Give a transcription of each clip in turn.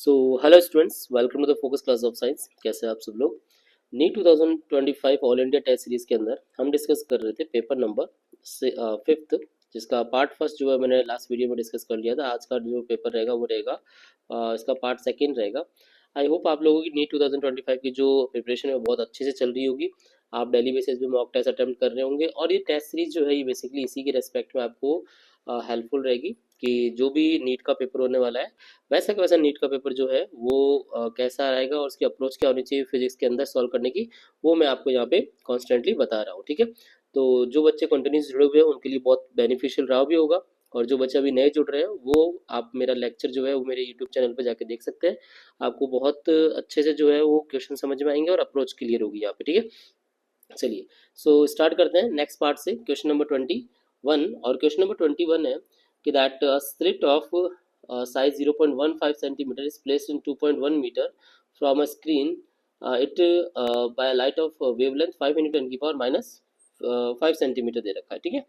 So hello students, welcome to the focus class of science. कैसे हैं आप सब लोग। NEET 2025 all India test series के अंदर हम डिस्कस कर रहे थे पेपर नंबर फिफ्थ, जिसका पार्ट फर्स्ट जो है मैंने लास्ट वीडियो में डिस्कस कर लिया था। आज का जो पेपर रहेगा वो रहेगा इसका पार्ट सेकेंड रहेगा। आई होप आप लोगों की नीट 2025 की जो प्रिपरेशन है वो बहुत अच्छे से चल रही होगी। आप डेली बेसिस पे मॉक टेस्ट अटेम्प्ट कर रहे होंगे और ये टेस्ट सीरीज जो है ये बेसिकली इसी के रेस्पेक्ट में आपको हेल्पफुल रहेगी कि जो भी नीट का पेपर होने वाला है वैसा का वैसा नीट का पेपर जो है वो कैसा रहेगा और उसकी अप्रोच क्या होनी चाहिए फिजिक्स के अंदर सॉल्व करने की, वो मैं आपको यहाँ पे कॉन्स्टेंटली बता रहा हूँ। ठीक है, तो जो बच्चे कंटिन्यूस जुड़े हुए हैं उनके लिए बहुत बेनिफिशियल रहा भी होगा, और जो बच्चे अभी नए जुड़ रहे हैं वो आप मेरा लेक्चर जो है वो मेरे यूट्यूब चैनल पर जाके देख सकते हैं। आपको बहुत अच्छे से जो है वो क्वेश्चन समझ में आएंगे और अप्रोच क्लियर होगी यहाँ पे। ठीक है, चलिए सो स्टार्ट करते हैं नेक्स्ट पार्ट से। क्वेश्चन नंबर 21, और क्वेश्चन नंबर 21 है कि that slit of size 0.15 centimeter is placed in 2.1 meter from a screen it by a light of wavelength 5 into 10 की पावर माइनस 5 सेंटीमीटर दे रखा है। ठीक है,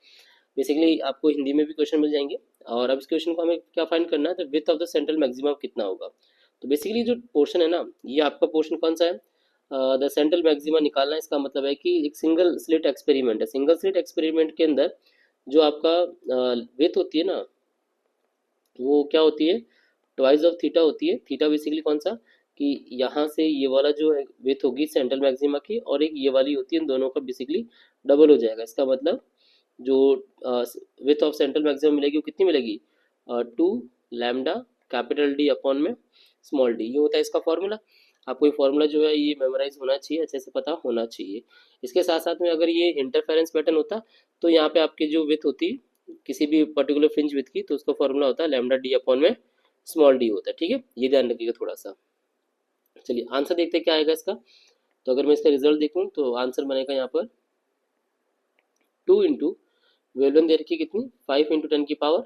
बेसिकली आपको हिंदी में भी क्वेश्चन मिल जाएंगे। और अब इस क्वेश्चन को हमें क्या फाइंड करना है, तो width of the central maximum कितना होगा। तो बेसिकली जो पोर्शन है ना, ये आपका पोर्शन कौन सा है, द सेंट्रल मैक्सिमा निकालना है। इसका मतलब है कि एक सिंगल स्लिट एक्सपेरिमेंट है। सिंगल स्लिट एक्सपेरिमेंट के अंदर जो आपका विथ होती है ना, वो क्या होती है, ट्वाइस ऑफ थीटा होती है। थीटा बेसिकली कौन सा, कि यहाँ से ये वाला जो है विथ होगी सेंट्रल मैक्सिमा की, और एक ये वाली होती है, इन दोनों का बेसिकली डबल हो जाएगा। इसका मतलब जो विथ ऑफ सेंट्रल मैक्सिमम मिलेगी वो कितनी मिलेगी, 2 लैम्डा कैपिटल डी अपॉन में स्मॉल डी। ये होता है इसका फॉर्मूला। आपको ये फॉर्मूला जो है ये मेमोराइज होना चाहिए, अच्छे से पता होना चाहिए। इसके साथ साथ में अगर ये इंटरफेरेंस पैटर्न होता तो यहाँ पे आपकी जो विथ होती किसी भी पर्टिकुलर फ्रिंज विथ की, तो उसका फॉर्मूला होता है लैम्डा डी अपॉन में स्मॉल डी होता है। ठीक है, ये ध्यान रखिएगा थोड़ा सा। चलिए आंसर देखते हैं क्या आएगा इसका। तो अगर मैं इसका रिजल्ट देखूँ तो आंसर बनेगा यहाँ पर 2 वेवलेंथ दे रखी कितनी, 5 into 10 की पावर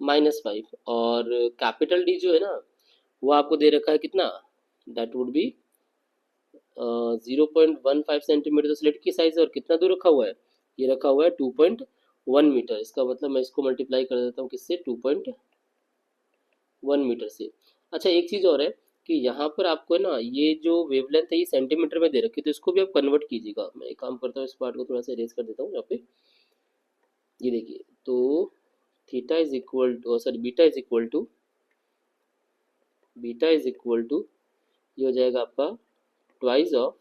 -5, और कैपिटल डी जो है ना वो आपको दे रखा है कितना, दैट वुड बी 0.15 सेंटीमीटर। तो स्लिट की साइज और कितना दूर रखा हुआ है, ये रखा हुआ है 2.1 मीटर। इसका मतलब मैं इसको मल्टीप्लाई कर देता हूँ किससे, 2.1 मीटर से। अच्छा एक चीज़ और है कि यहाँ पर आपको है ना ये जो वेवलेंथ है ये सेंटीमीटर में दे रखी है, तो इसको भी आप कन्वर्ट कीजिएगा। मैं एक काम करता हूँ, इस पार्ट को थोड़ा सा इरेज कर देता हूँ यहाँ पे। ये देखिए, तो theta is equal to, sorry beta is equal to ये हो जाएगा आपका ट्वाइस ऑफ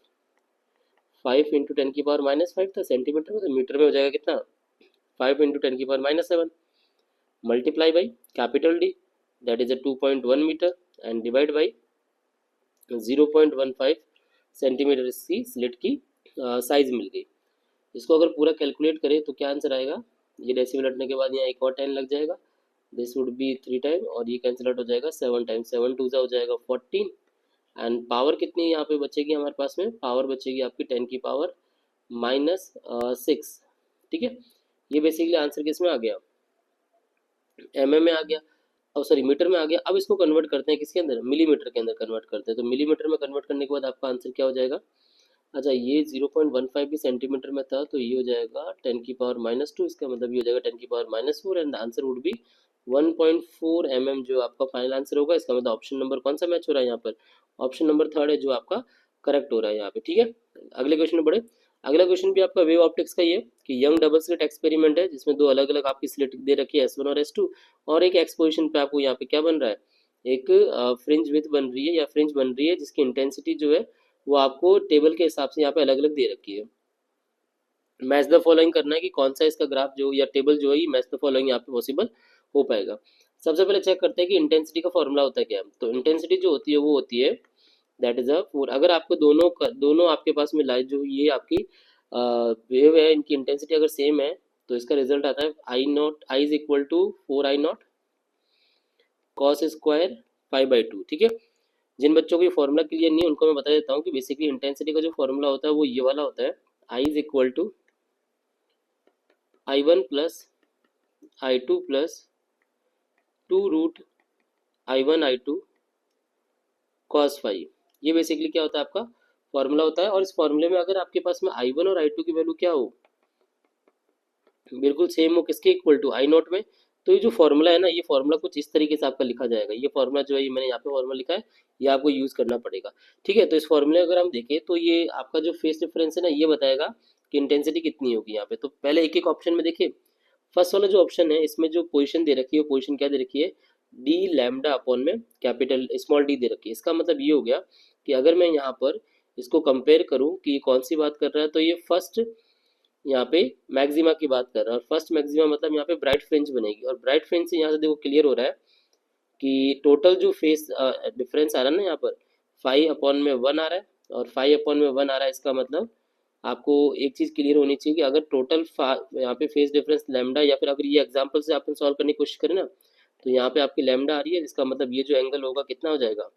5 into 10 की पावर -5 था सेंटीमीटर में, तो मीटर में हो जाएगा कितना, 5 into 10 की power -7 multiply by capital D, that is 2.1 metre, and divide by 0.15 centimetre. इसकी स्लिट की साइज मिल गई। इसको अगर पूरा कैलकुलेट करें तो क्या आंसर आएगा, ये डेसिमल हटने के बाद यहाँ एक और 10 लग जाएगा, दिस वुड बी 3 टाइम, और ये कैंसिल आउट हो जाएगा 7 टाइम, 7 2 हो जाएगा 14, एंड पावर कितनी यहाँ पे बचेगी हमारे पास में, पावर बचेगी आपकी 10 की पावर -6। ठीक है, ये बेसिकली आंसर किस में आ गया, में आ गया, और सॉरी मीटर में आ गया। अब इसको कन्वर्ट करते हैं किसके अंदर, मिलीमीटर के अंदर कन्वर्ट करते हैं। तो मिलीमीटर में कन्वर्ट करने के बाद आपका आंसर क्या हो जाएगा, अच्छा ये 0.15 भी सेंटीमीटर में था, तो ये हो जाएगा 10 की पावर -2। इसका मतलब ये हो जाएगा 10 की पावर-4, एंड आंसर वुड बी 1.4 जो आपका फाइनल आंसर होगा। इसका मतलब ऑप्शन नंबर कौन सा मैच हो रहा है यहाँ पर, ऑप्शन नंबर 3 है जो आपका करेक्ट हो रहा है यहाँ पे। ठीक है, अगले क्वेश्चन में बढ़े। अगला क्वेश्चन भी आपका वेव ऑप्टिक्स का ही है कि यंग डबल स्लिट एक्सपेरिमेंट है, जिसमें दो अलग अलग आपकी स्लिट दे रखी है S1 और S2, और एक एक्सपोजिशन पे आपको यहाँ पे क्या बन रहा है, एक फ्रिंज विथ बन रही है या फ्रिंज बन रही है, जिसकी इंटेंसिटी जो है वो आपको टेबल के हिसाब से यहाँ पे अलग अलग दे रखी है। मैच द फॉलोइंग करना है कि कौन सा इसका ग्राफ जो या टेबल जो है मैच द फॉलोइंग यहाँ पे पॉसिबल हो पाएगा। सबसे पहले चेक करते हैं कि इंटेंसिटी का फॉर्मूला होता है क्या। तो इंटेंसिटी जो होती है वो होती है दैट इज अ 4। अगर आपको दोनों आपके पास में लाइट जो ये आपकी वेव है, इनकी इंटेंसिटी अगर सेम है तो इसका रिजल्ट आता है I is equal to 4I0 cos square 5/2। ठीक है, जिन बच्चों को ये फॉर्मूला क्लियर नहीं है उनको मैं बता देता हूँ कि बेसिकली इंटेंसिटी का जो फॉर्मूला होता है वो ये वाला होता है, I is equal to I1 plus I2 plus 2√I1 I2 cos 5। ये बेसिकली क्या होता है, आपका फॉर्मूला होता है। और इस फॉर्मूले में अगर आपके पास में I1 और I2 की वैल्यू क्या हो, बिल्कुल सेम हो किसके इक्वल टू I0 में, तो ये जो फॉर्मूला है ना, ये फॉर्मूला कुछ इस तरीके से आपका लिखा जाएगा। ये फॉर्मूला जो है, ये मैंने यहाँ पे फॉर्मूला लिखा है, ये आपको यूज करना पड़ेगा। ठीक है, तो इस फॉर्मूले अगर हम देखें तो ये आपका जो फेस डिफरेंस है ना, ये बताएगा कि इंटेंसिटी कितनी होगी यहाँ पे। तो पहले एक एक ऑप्शन में देखिए। फर्स्ट वाला जो ऑप्शन है, इसमें जो पोजीशन दे रखी है, वो पोजीशन क्या दे रखी है, डी लैम्डा अपॉन में कैपिटल स्मॉल डी दे रखी है। इसका मतलब ये हो गया कि अगर मैं यहाँ पर इसको कंपेयर करूँ कि ये कौन सी बात कर रहा है, तो ये फर्स्ट यहाँ पे मैक्सिमा की बात कर रहा है। और फर्स्ट मैक्सिमा मतलब यहाँ पे ब्राइट फ्रिंज बनेगी, और ब्राइट फ्रिंज से यहाँ से देखो क्लियर हो रहा है कि टोटल जो फेस डिफरेंस आ रहा है ना यहाँ पर, 5/1 आ रहा है, और 5/1 आ रहा है। इसका मतलब आपको एक चीज़ क्लियर होनी चाहिए कि अगर टोटल यहाँ पे फेस डिफरेंस लैम्डा, या फिर अगर ये एग्जांपल से आप सॉल्व करने की कोशिश करें ना, तो यहाँ पे आपकी लैम्डा आ रही है। इसका मतलब ये जो एंगल होगा कितना हो जाएगा,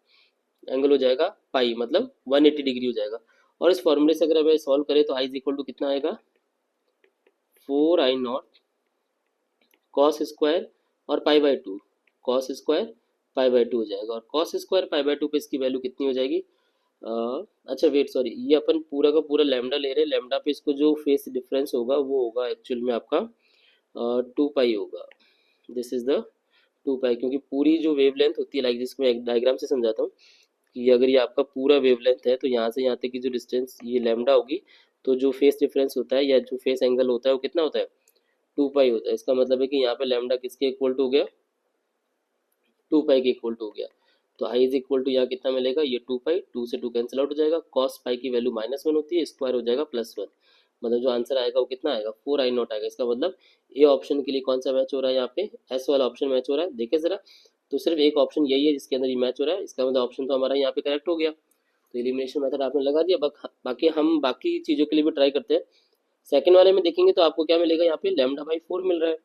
एंगल हो जाएगा पाई, मतलब 180 डिग्री हो जाएगा। और इस फॉर्मूले से अगर हमें सॉल्व करें तो आई इज इक्वल टू कितना आएगा, 4I0 कॉस स्क्वायर और पाई/2, कॉस स्क्वायर पाई/2 हो जाएगा। और कॉस स्क्वायर पाई/2 पे इसकी वैल्यू कितनी हो जाएगी, अच्छा वेट सॉरी, ये अपन पूरा का पूरा लैम्डा ले रहे हैं। लैम्डा पे इसको जो फेस डिफरेंस होगा वो होगा एक्चुअल में आपका 2 पाई होगा। दिस इज द 2 पाई, क्योंकि पूरी जो वेव लेंथ होती है, लाइक जिसको मैं एक डायग्राम से समझाता हूँ कि अगर ये आपका पूरा वेव लेंथ है, तो यहाँ से यहाँ तक की जो डिस्टेंस ये लैम्डा होगी, तो जो फेस डिफरेंस होता है या जो फेस एंगल होता है वो कितना होता है, 2 पाई होता है। इसका मतलब है कि यहाँ पे लैम्डा किसके इक्वल टू हो गया, 2 पाई के इक्वल टू हो गया। तो आई इज इक्वल टू यहाँ कितना मिलेगा, ये 2 पाई, 2 से 2 कैंसिल आउट हो जाएगा, कॉस पाई की वैल्यू -1 होती है, स्क्वायर हो जाएगा +1। मतलब जो आंसर आएगा वो कितना आएगा, 4I0 आएगा। इसका मतलब ए ऑप्शन के लिए कौन सा मैच हो रहा है, यहाँ पे एस वाला ऑप्शन मैच हो रहा है। देखिए जरा, तो सिर्फ एक ऑप्शन यही है जिसके अंदर ये मैच हो रहा है। इसका मतलब ऑप्शन तो हमारा यहाँ पे करेक्ट हो गया। तो एलिमिनेशन मेथड आपने लगा दिया। बाकी हम बाकी चीज़ों के लिए भी ट्राई करते हैं। सेकंड वाले में देखेंगे तो आपको क्या मिलेगा, यहाँ पे λ/4 मिल रहा है,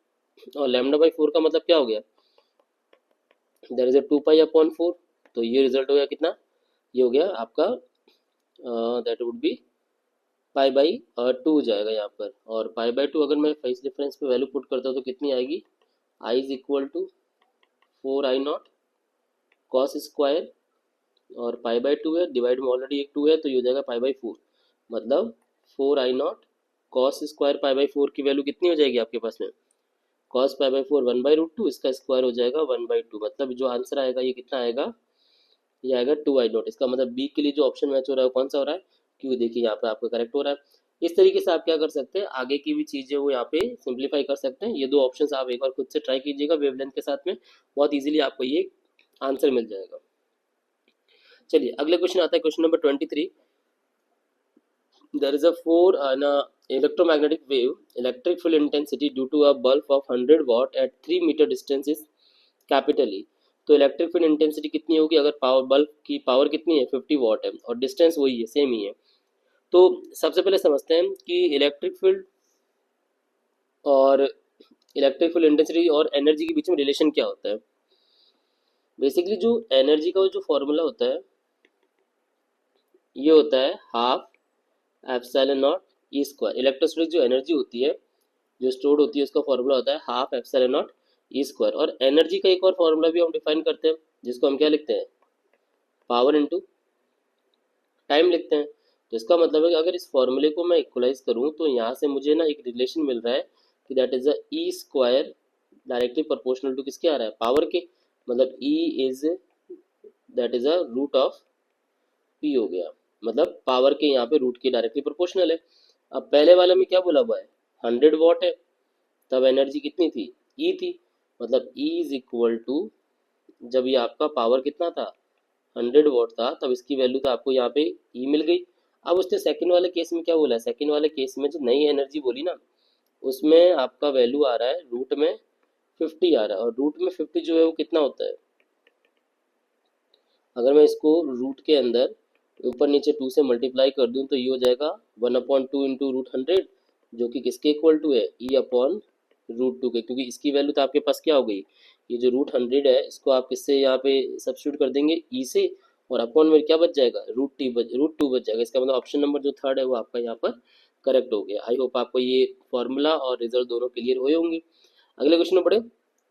और λ/4 का मतलब क्या हो गया, देयर इज अ 2 पाई/4। तो ये रिजल्ट हो गया कितना, ये हो गया आपका दैट वुड बी पाई/2 हो जाएगा यहाँ पर। और पाई/2 अगर मैं फेस डिफरेंस पे वैल्यू पुट करता हूँ तो कितनी आएगी, I is equal to 4I0 cos square, और पाई/2 है, डिवाइड में ऑलरेडी एक 2 है, तो ये हो जाएगा पाई/4। मतलब 4I0 कॉस स्क्वायर पाई/4 की वैल्यू कितनी हो जाएगी आपके पास में, कॉस पाई/4 1/√2, इसका स्क्वायर हो जाएगा 1/2। मतलब जो आंसर आएगा ये कितना आएगा, ये आएगा 2I0। इसका मतलब बी के लिए जो ऑप्शन मैच हो रहा है वो कौन सा हो रहा है, क्यों। देखिए यहाँ पे आपका करेक्ट हो रहा है। इस तरीके से आप क्या कर सकते हैं, आगे की भी चीज़ें वो यहाँ पे सिंप्लीफाई कर सकते हैं। ये दो ऑप्शंस आप एक बार खुद से ट्राई कीजिएगा वेवलेंथ के साथ में, बहुत इजीली आपको ये आंसर मिल जाएगा। चलिए अगले क्वेश्चन आता है, question number 23। There is a electromagnetic wave, electric field intensity due to a bulb of 100 watt at 3 meter distance is capital E। तो इलेक्ट्रिक फील्ड इंटेंसिटी कितनी होगी, अगर पावर बल्ब की पावर कितनी है 50 वाट है, और डिस्टेंस वही है, सेम ही है। तो सबसे पहले समझते हैं कि इलेक्ट्रिक फील्ड और इलेक्ट्रिक फील्ड इंटेंसिटी और एनर्जी के बीच में रिलेशन क्या होता है। बेसिकली जो एनर्जी का जो फॉर्मूला होता है, ये होता है half epsilon not E square. Electrostatic जो एनर्जी होती है, जो स्टोर्ड होती है, उसका फॉर्मूला होता है half epsilon not E square. और एनर्जी का एक और फॉर्मूला भी हम डिफाइन करते हैं, जिसको हम क्या लिखते हैं, पावर इनटू टाइम लिखते हैं। तो इसका मतलब है कि अगर इस फॉर्मूले को मैं इक्वलाइज करूं, तो यहाँ से मुझे ना एक रिलेशन मिल रहा है कि that is a E square directly proportional to किसके आ रहा है, पावर के। मतलब E is that is a root of P हो गया, मतलब पावर के यहाँ पे रूट के डायरेक्टली प्रोपोर्शनल है। अब पहले वाले में क्या बोला हुआ है, 100 वॉट है, तब एनर्जी कितनी थी, ई थी। मतलब ई इज इक्वल टू, जब ये आपका पावर कितना था 100 वॉट था, तब इसकी वैल्यू तो आपको यहाँ पे ई मिल गई। अब उसने सेकंड वाले केस में क्या बोला है, सेकंड वाले केस में जो नई एनर्जी बोली ना, उसमें आपका वैल्यू आ रहा है रूट में 50 आ रहा है। और रूट में 50 जो है वो कितना होता है, अगर मैं इसको रूट के अंदर ऊपर नीचे 2 से मल्टीप्लाई कर दूं, तो ये हो जाएगा 1/2 इंटू √100, जो कि किसके इक्वल टू है, E/√2 के। क्योंकि इसकी वैल्यू तो आपके पास क्या हो गई, ये जो √100 है, इसको आप किससे यहाँ पे सब्स्टिट्यूट कर देंगे, ई से, और अपॉन में क्या बच जाएगा, √2 बच जाएगा। इसका मतलब ऑप्शन नंबर जो थर्ड है वो आपका यहाँ पर करेक्ट हो गया। आई होप आपको ये फॉर्मूला और रिजल्ट दोनों क्लियर हुए होंगे। अगले क्वेश्चन में बढ़े।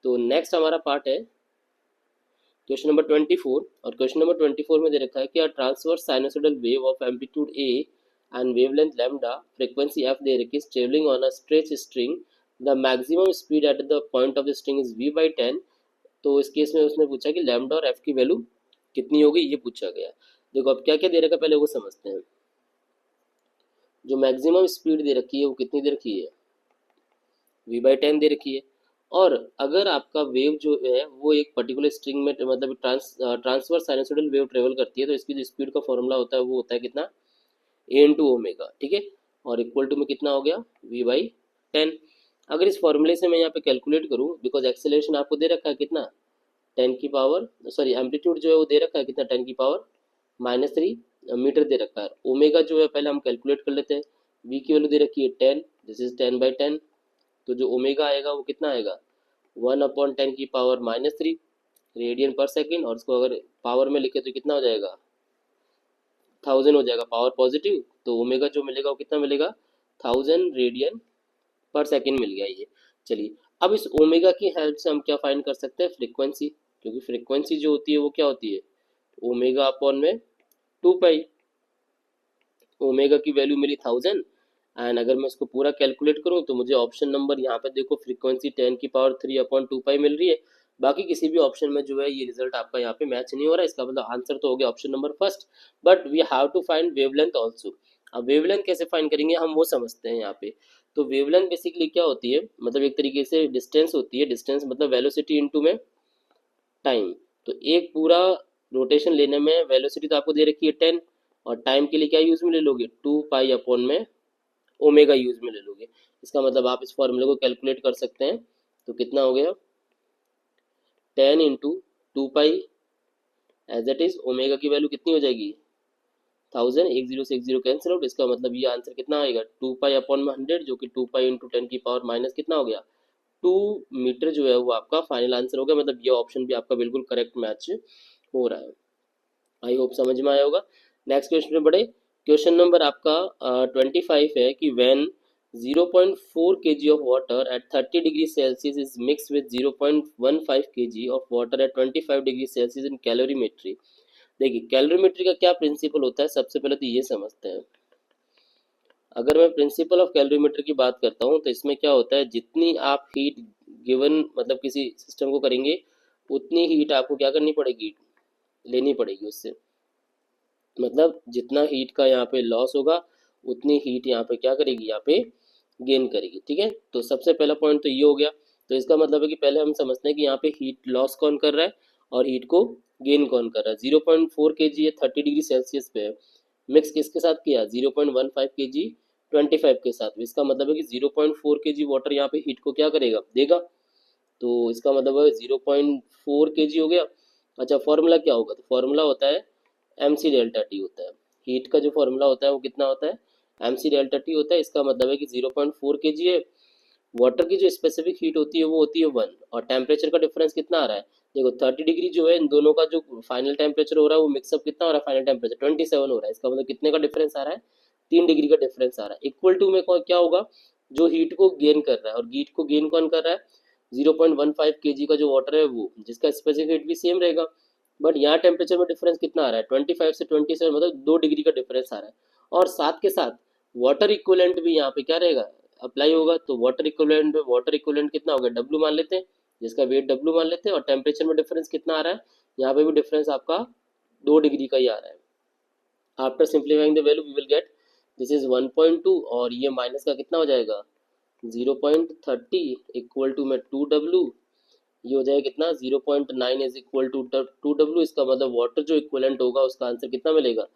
तो नेक्स्ट हमारा पार्ट है क्वेश्चन नंबर 24। और क्वेश्चन नंबर 24 में दे रखा है कि transverse sinusoidal wave of amplitude A and wavelength lambda, frequency F दे रखी है, travelling on a stretch string the maximum speed at the point of the string is v/10। तो इस केस में उसने पूछा कि लैम्डा और एफ की वैल्यू कितनी होगी, ये पूछा गया। देखो अब क्या क्या दे रखा है पहले वो समझते हैं। जो मैक्सिमम स्पीड दे रखी है वो कितनी दे रखी है, v/10 दे रखी है। और अगर आपका वेव जो है वो एक पर्टिकुलर स्ट्रिंग में मतलब ट्रांसवर्स साइनसोइडल वेव ट्रेवल करती है, तो इसकी जो स्पीड का फॉर्मूला होता है वो होता है कितना, ए इंटू ओमेगा, ठीक है। और इक्वल टू में कितना हो गया, v/10। अगर इस फॉर्मूले से मैं यहाँ पे कैलकुलेट करूँ, बिकॉज एक्सेलरेशन आपको दे रखा है कितना, 10 की पावर, सॉरी एम्पलीट्यूड जो है वो दे रखा है कितना, 10 की पावर-3 मीटर दे रखा है। ओमेगा जो है पहले हम कैलकुलेट कर लेते हैं, v की वैल्यू दे रखी है 10, दिस इज 10/10। तो जो ओमेगा आएगा वो कितना आएगा, 1/10 की पावर-3 रेडियन पर सेकेंड। और इसको अगर पावर में लिखे तो कितना हो जाएगा, 1000 हो जाएगा, पावर पॉजिटिव। तो ओमेगा जो मिलेगा वो कितना मिलेगा, 1000 रेडियन पर सेकेंड मिल गया ये। चलिए अब इस ओमेगा की हेल्प से हम क्या फाइंड कर सकते हैं, फ्रीक्वेंसी। क्योंकि फ्रीक्वेंसी जो होती है वो क्या होती है, ओमेगा अपॉन में 2 पाई। ओमेगा की वैल्यू मिली 1000, एंड अगर मैं इसको पूरा कैलकुलेट करूं तो मुझे ऑप्शन नंबर यहाँ पे देखो फ्रीक्वेंसी 10 की पावर 3/2 मिल रही है। बाकी किसी भी ऑप्शन में जो है ये रिजल्ट आपका यहाँ पे मैच नहीं हो रहा है, इसका मतलब आंसर तो हो गया option number first. But we have to find wavelength also. अब वेवलेंथ कैसे फाइंड करेंगे हम वो समझते हैं यहाँ पे। तो वेवलेंथ बेसिकली क्या होती है, मतलब एक तरीके से डिस्टेंस होती है, डिस्टेंस मतलब वेलोसिटी इंटू में टाइम। तो एक पूरा रोटेशन लेने में वेलोसिटी तो आपको दे रखी है 10, और टाइम के लिए क्या यूज में ले लोगे, 2 पाई अपॉन में ओमेगा यूज में ले लोगे। इसका मतलब आप इस फॉर्मूले को कैलकुलेट कर सकते हैं। तो कितना हो गया, 10 into 2 pi as it is, omega की वैल्यू कितनी हो जाएगी, 1000, एक जीरो से एक जीरो कैंसिल आउट। इसका मतलब ये आंसर कितना आएगा, 2 पाई अपॉन में 100, जो कि 2 पाई इंटू 10 की पावर माइनस कितना हो गया, 2 मीटर जो है वो आपका फाइनल आंसर हो गया। मतलब ये ऑप्शन भी आपका बिल्कुल करेक्ट मैच हो रहा है। आई होप समझ में आया होगा। नेक्स्ट क्वेश्चन में बढ़े। क्वेश्चन नंबर आपका 25 है कि when 0.4 kg of water at 30 degree Celsius is mix with 0.15 kg of water at 25 degree Celsius in calorimetry. देखिए कैलोरीमेट्री का क्या प्रिंसिपल होता है, सबसे पहले तो ये समझते हैं। अगर मैं प्रिंसिपल ऑफ कैलोरीमेट्री की बात करता हूँ तो इसमें क्या होता है, जितनी आप हीट गिवन मतलब किसी सिस्टम को करेंगे उतनी हीट आपको क्या करनी पड़ेगी, लेनी पड़ेगी उससे। मतलब जितना हीट का यहाँ पे लॉस होगा उतनी हीट यहाँ पे क्या करेगी, यहाँ पे गेन करेगी, ठीक है। तो सबसे पहला पॉइंट तो ये हो गया। तो इसका मतलब है कि पहले हम समझते हैं कि यहाँ पे हीट लॉस कौन कर रहा है और हीट को गेन कौन कर रहा है। 0.4 kg ये 30 डिग्री सेल्सियस पे है, मिक्स किसके साथ किया, 0.15 kg 25 के साथ। इसका मतलब है कि 0.4 kg वाटर यहाँ पे हीट को क्या करेगा, देगा। तो इसका मतलब है 0.4 kg हो गया। अच्छा फॉर्मूला क्या होगा, तो फॉर्मूला होता है mc∆t होता है। हीट का जो फॉर्मूला होता है वो कितना होता है, mc∆t होता है। इसका मतलब है कि 0.4 kg है, वाटर की जो स्पेसिफिक हीट होती है वो होती है 1, और टेम्परेचर का डिफरेंस कितना आ रहा है, देखो 30 डिग्री जो है इन दोनों का जो फाइनल टेम्परेचर हो रहा है वो मिक्सअप कितना हो रहा है, फाइनल टेम्परेचर 27 हो रहा है। इसका मतलब कितने का डिफरेंस आ रहा है, 3 डिग्री का डिफरेंस आ रहा है। इक्वल टू में क्या होगा, जो हीट को गेन कर रहा है, और हीट को गेन कौन कर रहा है, 0.15 kg का जो वाटर है वो, जिसका स्पेसिफिक हीट भी सेम रहेगा। बट यहाँ टेम्परेचर में डिफरेंस कितना आ रहा है, 25 से 27, मतलब 2 डिग्री का डिफरेंस आ रहा है। और साथ के साथ वाटर इक्वलेंट भी यहाँ पे क्या रहेगा, अप्लाई होगा। तो वाटर इक्वलेंट कितना होगा, डब्ल्यू मान लेते हैं, जिसका वेट डब्ल्यू मान लेते हैं। और टेम्परेचर में डिफरेंस कितना आ रहा है, यहाँ पे भी डिफरेंस आपका 2 डिग्री का ही आ रहा है। After simplifying the value we will get this is 1.2, और ये माइनस का कितना हो जाएगा 0.30 इक्वल टू में 2w। ये हो जाएगा कितना, 0.9 इज इक्वल टू 2w। इसका मतलब वाटर जो इक्वलेंट होगा उसका आंसर कितना मिलेगा,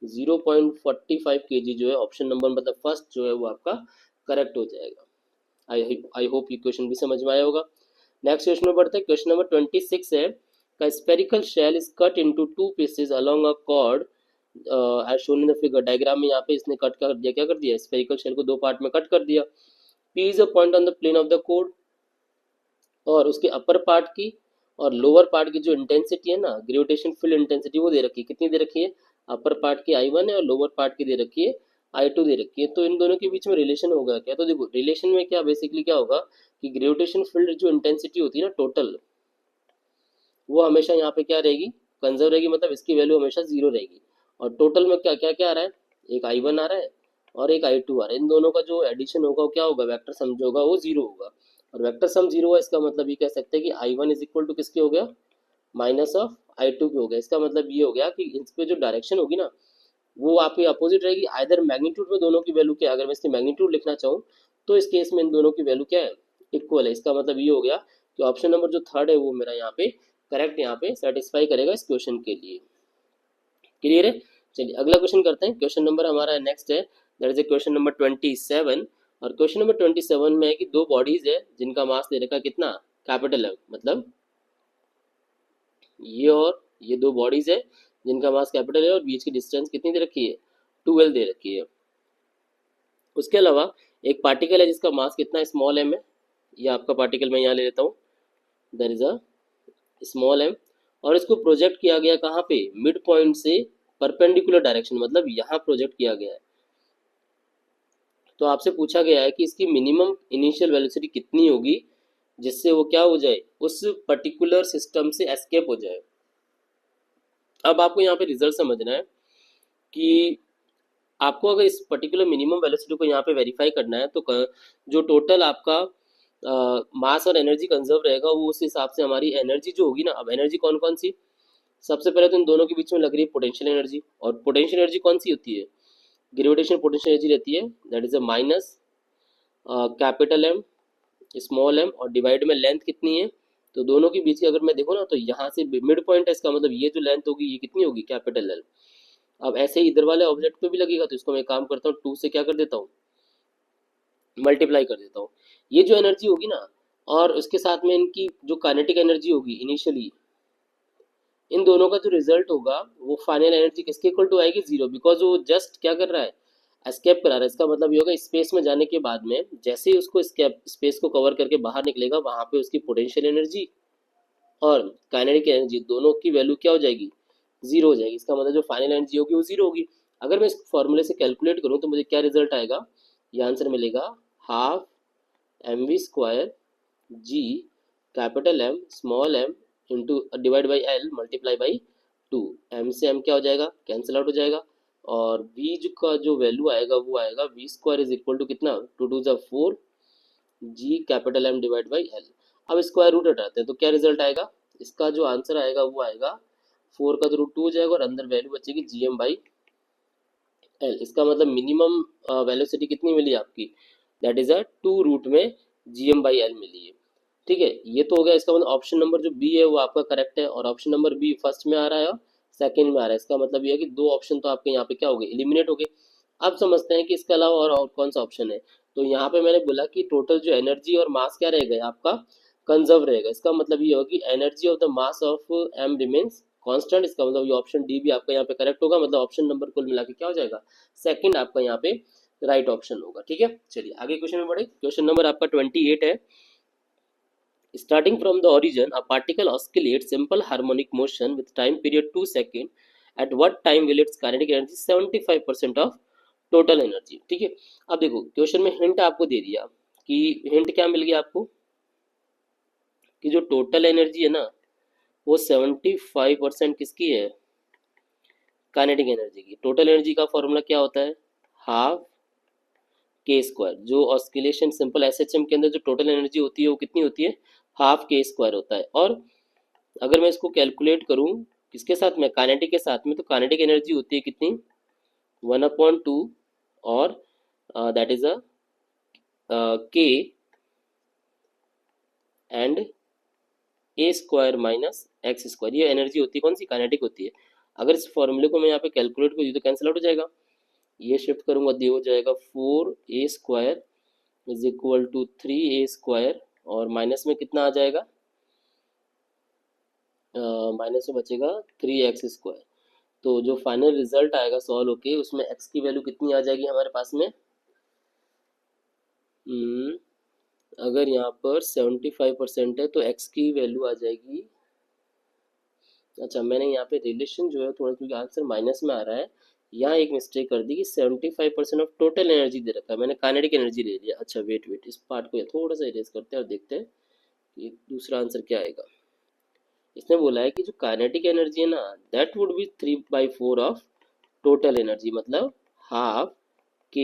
0.45 kg जो है ऑप्शन नंबर मतलब फर्स्ट जो है वो आपका करेक्ट हो जाएगा। आई होप ये क्वेश्चन भी समझ में आया होगा। नेक्स्ट क्वेश्चन में बढ़ते हैं। क्वेश्चन नंबर 26 है, का spherical shell is cut into 2 pieces along a chord as shown in the figure. Diagram में यहाँ पे इसने कट कर दिया, क्या कर दिया, स्पेरिकल शेल को 2 पार्ट में कट कर दिया। P is a point on the plane of the कोड, और उसके अपर पार्ट की और लोअर पार्ट की जो इंटेंसिटी है ना, ग्रेविटेशन फील्ड इंटेंसिटी, वो दे रखी है, कितनी दे रखी है, अपर पार्ट की I1 है और लोअर पार्ट की दे रखी है I2 दे रखी है। तो इन दोनों के बीच में रिलेशन होगा क्या, तो देखो रिलेशन में क्या बेसिकली क्या होगा कि ग्रेविटेशन फील्ड जो इंटेंसिटी होती है ना टोटल, वो हमेशा यहाँ पे क्या रहेगी, कंजर्व रहेगी, मतलब इसकी वैल्यू हमेशा 0 रहेगी। और टोटल में क्या क्या क्या आ रहा है, एक I1 आ रहा है और एक I2 आ रहा है, इन दोनों का जो एडिशन होगा वो क्या होगा, वेक्टर सम जो होगा वो जीरो होगा। और वेक्टर सम जीरो है, इसका मतलब ये कह सकते हैं कि I1 इज इक्वल टू किसके हो गया, माइनस ऑफ I2 के हो गया। इसका मतलब ये हो गया कि इस पे जो डायरेक्शन होगी ना वो आपकी अपोजिट रहेगी। आइदर मैग्नीट्यूड में दोनों की वैल्यू क्या है, अगर मैं इसकी मैग्नीट्यूड लिखना चाहूँ तो इस केस में इन दोनों की वैल्यू क्या है, इक्वल है। इसका मतलब ये हो गया कि ऑप्शन नंबर जो थर्ड है वो मेरा यहाँ पे करेक्ट यहाँ पे सेटिस्फाई करेगा इस क्वेश्चन के लिए। क्लियर है। चलिए अगला क्वेश्चन करते हैं। क्वेश्चन नंबर हमारा नेक्स्ट है, दैट इज क्वेश्चन नंबर 27। और क्वेश्चन नंबर 27 में है कि दो बॉडीज है जिनका मास दे रखा कितना, कैपिटल है, मतलब ये और ये दो बॉडीज है जिनका मास कैपिटल है और बीच की डिस्टेंस कितनी दे रखी है, 12 दे रखी है। उसके अलावा एक पार्टिकल है जिसका मास कितना, स्मॉल एम है। ये आपका पार्टिकल मैं यहाँ ले लेता हूँ, there is a small M. और इसको प्रोजेक्ट किया गया कहाँ पे, मिड पॉइंट से परपेंडिकुलर डायरेक्शन, मतलब यहाँ प्रोजेक्ट किया गया है। तो आपसे पूछा गया है कि इसकी मिनिमम इनिशियल वेलोसिटी कितनी होगी जिससे वो क्या हो जाए, उस पर्टिकुलर सिस्टम से एस्केप हो जाए। अब आपको यहाँ पे रिजल्ट समझना है कि आपको अगर इस पर्टिकुलर मिनिमम वेलोसिटी को यहाँ पे वेरीफाई करना है तो जो टोटल आपका मास और एनर्जी कंजर्व रहेगा वो उस हिसाब से हमारी एनर्जी जो होगी ना, अब एनर्जी कौन कौन सी, सबसे पहले तो इन दोनों के बीच में लग रही है पोटेंशियल एनर्जी। और पोटेंशियल एनर्जी कौन सी होती है, ग्रेविटेशनल पोटेंशियल एनर्जी रहती है, that is a minus capital M small M, और डिवाइड में लेंथ कितनी है। तो दोनों के बीच की अगर मैं देखूँ ना तो यहाँ से मिड पॉइंट है, इसका मतलब ये जो लेंथ होगी ये कितनी होगी, कैपिटल एल। अब ऐसे ही इधर वाले ऑब्जेक्ट पे भी लगेगा, तो इसको मैं काम करता हूँ, 2 से क्या कर देता हूँ, मल्टीप्लाई कर देता हूँ। ये जो एनर्जी होगी ना और उसके साथ में इनकी जो काइनेटिक एनर्जी होगी इनिशियली, इन दोनों का जो रिजल्ट होगा वो फाइनल एनर्जी किसके इक्वल टू आएगी, जीरो। बिकॉज वो जस्ट क्या कर रहा है, एस्केप करा रहा है। इसका मतलब ये होगा स्पेस में जाने के बाद में जैसे ही उसको स्पेस को कवर करके बाहर निकलेगा वहां पे उसकी पोटेंशियल एनर्जी और काइनेटिक एनर्जी दोनों की वैल्यू क्या हो जाएगी, जीरो हो जाएगी। इसका मतलब जो फाइनल एनर्जी होगी वो जीरो होगी। अगर मैं इस फॉर्मूले से कैलकुलेट करूँ तो मुझे क्या रिजल्ट आएगा, ये आंसर मिलेगा half mv² G capital M small M into divide by L multiply by 2। M से एम क्या हो जाएगा, कैंसिल आउट हो जाएगा। और v का जो वैल्यू आएगा वो आएगा v² इज इक्वल टू कितना, 2 2 4 G capital M divide by L. अब स्क्वायर रूट हटाते हैं तो क्या रिजल्ट आएगा, इसका जो आंसर आएगा वो आएगा 4 का तो रूट 2 हो जाएगा और अंदर वैल्यू बचेगी जी एम बाई एल। इसका मतलब मिनिमम वेलोसिटी कितनी मिली आपकी, दैट इज अ 2 रूट में जी एम बाई एल मिली है। ठीक है, ये तो हो गया। इसका मतलब ऑप्शन नंबर जो बी है वो आपका करेक्ट है, और ऑप्शन नंबर बी फर्स्ट में आ रहा है और सेकंड में आ रहा है। इसका मतलब ये है कि दो ऑप्शन तो आपके यहाँ पे क्या हो गए, एलिमिनेट हो गए। अब समझते हैं कि इसके अलावा और कौन सा ऑप्शन है। तो यहाँ पे मैंने बोला कि टोटल जो एनर्जी और मास क्या रहेगा आपका, कंजर्व रहेगा। इसका मतलब ये होगा कि energy of the mass of M remains constant. इसका मतलब ये ऑप्शन डी भी आपका यहाँ पे करेक्ट होगा, मतलब ऑप्शन नंबर कुल मिला के क्या हो जाएगा, सेकंड आपका यहाँ पे राइट ऑप्शन होगा। ठीक है, चलिए आगे क्वेश्चन में बढ़े। क्वेश्चन नंबर आपका 28 है। Starting from the origin, a particle oscillates simple harmonic motion with time period 2 seconds. At what time will its kinetic energy 75% of total energy? ठीक है, अब देखो क्वेश्चन में हिंट आपको दे दिया कि हिंट क्या मिल गया आपको, कि जो टोटल एनर्जी है ना वो 75% किसकी है, काइनेटिक एनर्जी की। टोटल एनर्जी का फॉर्मूला क्या होता है, हाफ के स्क्वायर। जो ऑस्किलेशन सिंपल एसएचएम के अंदर जो टोटल एनर्जी होती है वो कितनी होती है, हाफ के स्क्वायर होता है। और अगर मैं इसको कैलकुलेट करूं किसके साथ में, काइनेटिक के साथ में, तो काइनेटिक एनर्जी होती है कितनी, 1/2 और दैट इज अ के and A square minus x square. ये एनर्जी होती है कौन सी, काइनेटिक होती है। अगर इस फॉर्मूले को मैं यहाँ पे कैलकुलेट करूँ तो कैंसिल आउट हो जाएगा, ये शिफ्ट करूंगा तो हो जाएगा 4a² is equal to 3a², और माइनस में कितना आ जाएगा, माइनस में बचेगा 3x²। तो जो फाइनल रिजल्ट आएगा सॉल्व होके उसमें x की वैल्यू कितनी आ जाएगी हमारे पास में, अगर यहाँ पर 75% है तो x की वैल्यू आ जाएगी, अच्छा मैंने यहाँ पे रिलेशन जो है थोड़ा, क्योंकि आंसर माइनस में आ रहा है, यहाँ एक मिस्टेक कर दी कि 75% ऑफ टोटल एनर्जी दे रखा है, मैंने काइनेटिक एनर्जी ले लिया। अच्छा वेट वेट, इस पार्ट को थोड़ा सा इरेज करते हैं और देखते हैं कि दूसरा आंसर क्या आएगा। इसने बोला है कि जो काइनेटिक एनर्जी है ना that would B 3/4 of total energy, मतलब half k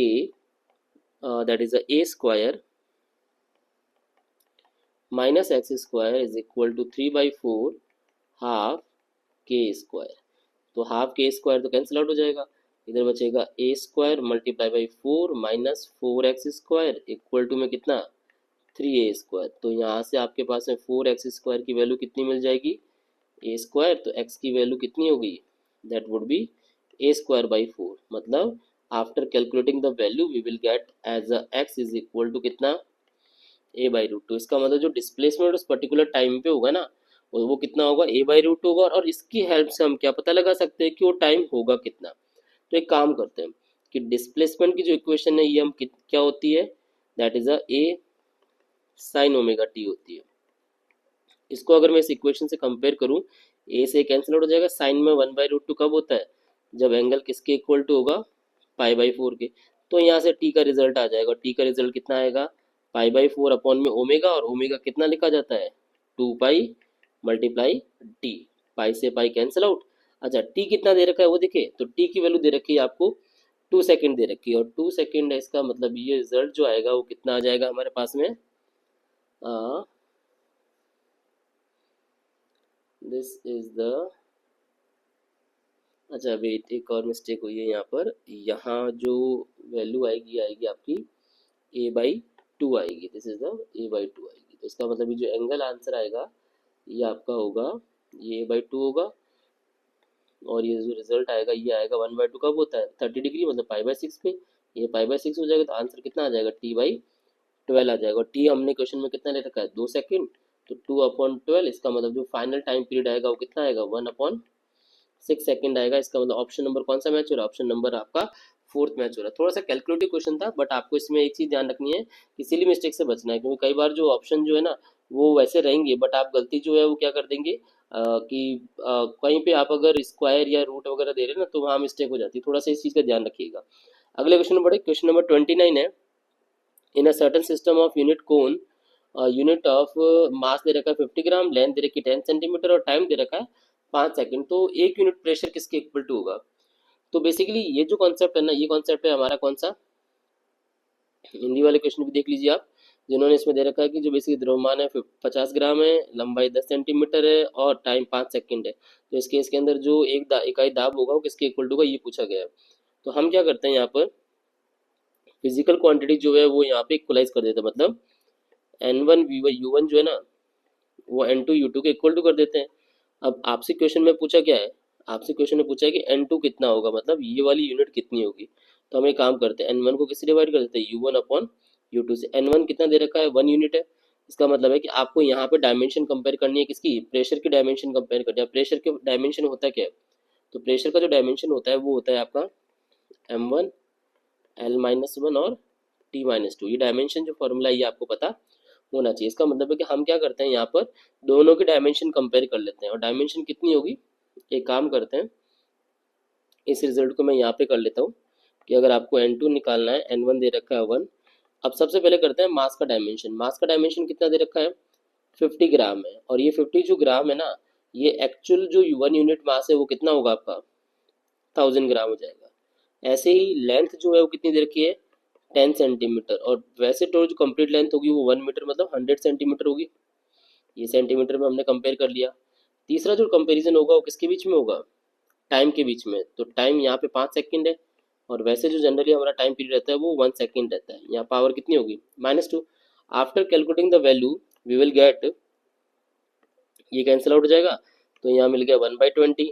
that is a square minus x square is equal to 3/4 half k square. तो हाफ के स्क्वायर तो कैंसिल आउट हो जाएगा, इधर बचेगा a square multiply by 4 minus 4x square equal to में कितना 3a square. तो यहाँ से आपके पास में 4x स्क्वायर की वैल्यू कितनी मिल जाएगी ए स्क्वायर, तो x की वैल्यू कितनी होगी that would be A square by 4। मतलब after calculating the value we will get as a x is equal to कितना a/√2। इसका मतलब जो डिस्प्लेसमेंट उस पर्टिकुलर टाइम पे होगा ना वो कितना होगा a/√2 होगा। और इसकी हेल्प से हम क्या पता लगा सकते हैं कि वो टाइम होगा कितना। तो एक काम करते हैं कि डिस्प्लेसमेंट की जो इक्वेशन है ये हम क्या होती है that is a sin omega t होती है। इसको अगर मैं इस इक्वेशन से कंपेयर करूं a से कैंसिल आउट हो जाएगा, साइन में 1/√2 कब होता है जब एंगल किसके इक्वल टू होगा π/4 के। तो यहाँ से t का रिजल्ट आ जाएगा, t का रिजल्ट कितना आएगा π/4 अपॉन में ओमेगा, और ओमेगा कितना लिखा जाता है 2π मल्टीप्लाई t। पाई से पाई कैंसिल आउट। अच्छा t कितना दे रखा है वो देखिए, तो t की वैल्यू दे रखी है आपको 2 सेकेंड दे रखी है, और 2 सेकेंड है, इसका मतलब ये रिजल्ट जो आएगा वो कितना आ जाएगा हमारे पास में दिस इज द अच्छा वेट एक और मिस्टेक हुई है यहाँ पर, यहाँ जो वैल्यू आएगी आएगी आपकी a/2 आएगी, दिस इज द a/2 आएगी। तो इसका मतलब ये जो एंगल आंसर आएगा ये आपका होगा ये a/2 होगा, और ये जो रिजल्ट आएगा ये आएगा 1/2 कब होता है 30 डिग्री मतलब π/6 पे, ये π/6 हो जाएगा। तो आंसर कितना आ जाएगा t/12 आ जाएगा। और t हमने क्वेश्चन में कितना ले रखा है 2 सेकेंड, तो 2/12 इसका मतलब जो फाइनल टाइम पीरियड आएगा वो कितना आएगा 1/6 सेकेंड आएगा। इसका मतलब ऑप्शन नंबर कौन सा मैच हो रहा है, ऑप्शन नंबर आपका फोर्थ मैच हो रहा है। थोड़ा सा कैलकुलेटिव क्वेश्चन था, बट आपको इसमें एक चीज़ ध्यान रखनी है कि सिली मिस्टेक से बचना है, क्योंकि कई बार जो ऑप्शन जो है ना वो वैसे रहेंगे बट आप गलती जो है वो क्या कर देंगे कि कहीं पे आप अगर स्क्वायर या रूट वगैरह दे रहे हैं ना तो वहाँ मिस्टेक हो जाती है, थोड़ा सा इस चीज़ का ध्यान रखिएगा। अगले क्वेश्चन नंबर क्वेश्चन नंबर 29 है, in a certain system of unit कोन यूनिट ऑफ मास दे रखा है 50 ग्राम, लेंथ दे रखी है 10 सेंटीमीटर और टाइम दे रखा है 5 सेकंड। तो एक यूनिट प्रेशर किसके इक्वल टू होगा। तो बेसिकली ये जो कॉन्सेप्ट है ना ये कॉन्सेप्ट है हमारा कौन सा हिंदी वाले क्वेश्चन भी देख लीजिए आप, जिन्होंने इसमें दे रखा है कि जो बेसिकली द्रव्यमान है 50 ग्राम है, लंबाई 10 सेंटीमीटर है और टाइम 5 सेकंड है। तो इस केस के अंदर जो इकाई दाब होगा वो किसके इक्वल टू होगा ये पूछा गया है। तो हम क्या करते हैं यहाँ पर फिजिकल क्वांटिटी जो है वो यहाँ पे इक्वलाइज कर देते हैं, मतलब N1 U1 जो है ना वो N2 U2 के इक्वल टू कर देते हैं। अब आपसे क्वेश्चन में पूछा क्या है, आपसे क्वेश्चन में पूछा है कि N2 कितना होगा, मतलब ये वाली यूनिट कितनी होगी। तो हम एक काम करते हैं N1 को किससे डिवाइड कर देते हैं U1 अपॉन U2 से। N1 कितना दे रखा है 1 यूनिट है, इसका मतलब है कि आपको यहाँ पे डायमेंशन कंपेयर करनी है किसकी प्रेशर की डायमेंशन कंपेयर करनी है। प्रेशर के डायमेंशन होता है क्या है, तो प्रेशर का जो डायमेंशन होता है वो होता है आपका M1 L-1 और T-2। ये डायमेंशन जो फॉर्मूला है ये आपको पता होना चाहिए। इसका मतलब है कि हम क्या करते हैं यहाँ पर दोनों की डायमेंशन कंपेयर कर लेते हैं, और डायमेंशन कितनी होगी एक काम करते हैं इस रिजल्ट को मैं यहाँ पे कर लेता हूँ कि अगर आपको N2 निकालना है N1 दे रखा है 1। अब सबसे पहले करते हैं मास का डायमेंशन। मास का डायमेंशन कितना दे रखा है 50 ग्राम है, और ये 50 जो ग्राम है ना ये एक्चुअल जो 1 यूनिट मास है वो कितना होगा आपका 1000 ग्राम हो जाएगा। ऐसे ही लेंथ जो है वो कितनी दे रखी है 10 सेंटीमीटर, और वैसे तो जो कंप्लीट लेंथ होगी वो 1 मीटर मतलब 100 सेंटीमीटर होगी। ये सेंटीमीटर में हमने कंपेयर कर लिया। तीसरा जो कंपैरिजन होगा वो किसके बीच में होगा टाइम के बीच में। तो टाइम यहाँ पे 5 सेकंड है, और वैसे जो जनरली हमारा टाइम पीरियड रहता है वो 1 सेकंड रहता है। यहाँ पावर कितनी होगी -2। After calculating the value we will get, ये कैंसिल आउट हो जाएगा तो यहाँ मिल गया 1/20,